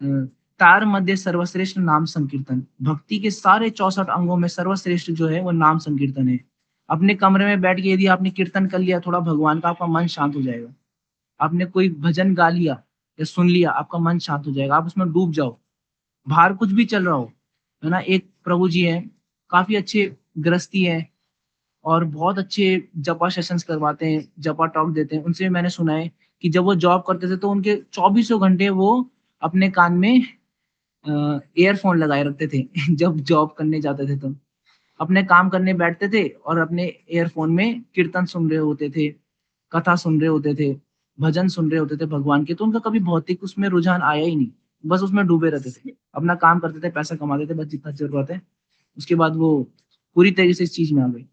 तार मध्य सर्वश्रेष्ठ नाम संकीर्तन, भक्ति के सारे 64 अंगों में सर्वश्रेष्ठ जो है वो नाम संकीर्तन है। अपने कमरे में बैठ के यदि आपने कीर्तन कर लिया थोड़ा भगवान का, आपका मन शांत हो जाएगा। आपने कोई भजन गा लिया या सुन लिया, आपका मन शांत हो जाएगा, आप उसमें डूब जाओ, बाहर कुछ भी चल रहा हो, है ना। एक प्रभु जी हैं, काफी अच्छे गृहस्थी है और बहुत अच्छे जपा सेशंस करवाते हैं, जपा टॉक देते हैं। उनसे मैंने सुना है कि जब वो जॉब करते थे तो उनके 24 घंटे वो अपने कान में ईयरफोन लगाए रखते थे जब जॉब करने जाते थे तो अपने काम करने बैठते थे और अपने ईयरफोन में कीर्तन सुन रहे होते थे, कथा सुन रहे होते थे, भजन सुन रहे होते थे भगवान के। तो उनका कभी भौतिक उसमें रुझान आया ही नहीं, बस उसमें डूबे रहते थे, अपना काम करते थे, पैसा कमाते थे, बस जितना जरूरत है। उसके बाद वो पूरी तरीके से इस चीज में आ गए।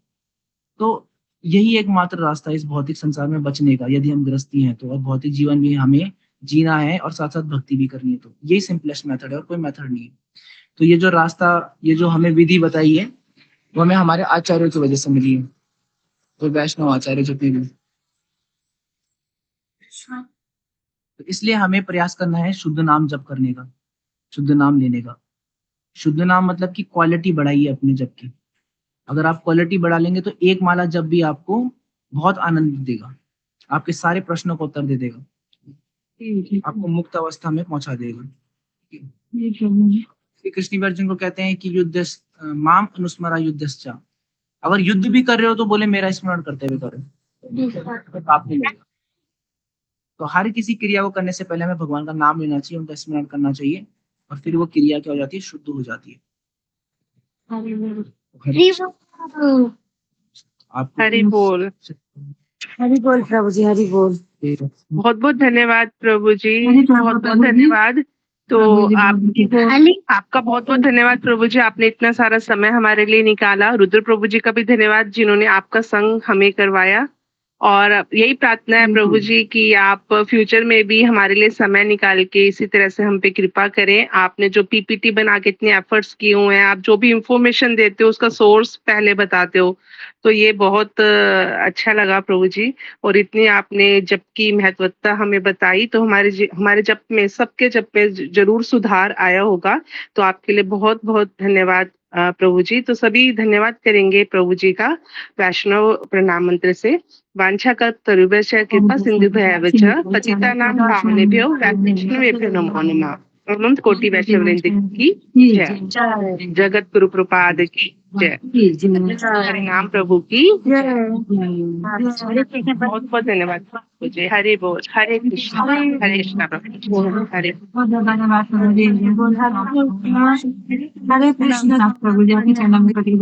तो यही एकमात्र रास्ता है इस भौतिक संसार में बचने का, यदि हम गृहस्थी हैं तो, और भौतिक जीवन भी हमें जीना है और साथ साथ भक्ति भी करनी है, तो यही सिंपलेस्ट मेथड है और कोई मेथड नहीं है। तो ये जो रास्ता, ये जो हमें विधि बताई है वो हमें हमारे आचार्यों की वजह से मिली है, तो वैष्णव आचार्य जितने भी। तो इसलिए हमें प्रयास करना है शुद्ध नाम जप करने का, शुद्ध नाम लेने का। शुद्ध नाम मतलब कि क्वालिटी बढ़ाइए अपने जप की। अगर आप क्वालिटी बढ़ा लेंगे तो एक माला जप भी आपको बहुत आनंद देगा, आपके सारे प्रश्नों का उत्तर दे देगा, आपको मुक्त अवस्था में पहुंचा देगा। श्री कृष्ण अर्जुन को कहते हैं कि युद्ध माम अनुस्मरा युद्धश्चा, अगर युद्ध भी कर रहे हो तो बोले मेरा स्मरण करते हुए करो, तो पाप नहीं लगेगा। तो हर किसी क्रिया को करने से पहले हमें भगवान का नाम लेना चाहिए, उनका स्मरण करना चाहिए, और फिर वो क्रिया क्या हो जाती है, शुद्ध हो जाती है। हरि बोल। हरि बोल प्रभु जी, हरि बोल। बहुत बहुत धन्यवाद प्रभु जी, बहुत बहुत धन्यवाद। तो प्रभु जी आप आपका बहुत बहुत धन्यवाद प्रभु जी, आपने इतना सारा समय हमारे लिए निकाला। रुद्र प्रभु जी का भी धन्यवाद जिन्होंने आपका संग हमें करवाया। और यही प्रार्थना है प्रभु जी कि आप फ्यूचर में भी हमारे लिए समय निकाल के इसी तरह से हम पे कृपा करें। आपने जो पीपीटी बना के इतने एफर्ट्स किए हुए हैं, आप जो भी इंफॉर्मेशन देते हो उसका सोर्स पहले बताते हो, तो ये बहुत अच्छा लगा प्रभु जी। और इतनी आपने जप की महत्वता हमें बताई, तो हमारे जप में, सबके जप में जरूर सुधार आया होगा। तो आपके लिए बहुत बहुत धन्यवाद प्रभु जी। तो सभी धन्यवाद करेंगे प्रभु जी का वैष्णव प्रणाम मंत्र से। वांछा कल्पतरुभ्यश्च कृपा सिन्धुभ्येव च पतितानां पावनेभ्यो वैष्णवेभ्यो नमो नमः। अनंत कोटि वैष्णववृंद की जय। जगत गुरु प्रपाद की जय। हरे नाम प्रभु की जय। बहुत बहुत धन्यवाद प्रभु जी। हरे बोल। हरे कृष्ण प्रभु जी। हरे हरे कृष्ण प्रभु जी, आपके चरणों में कटी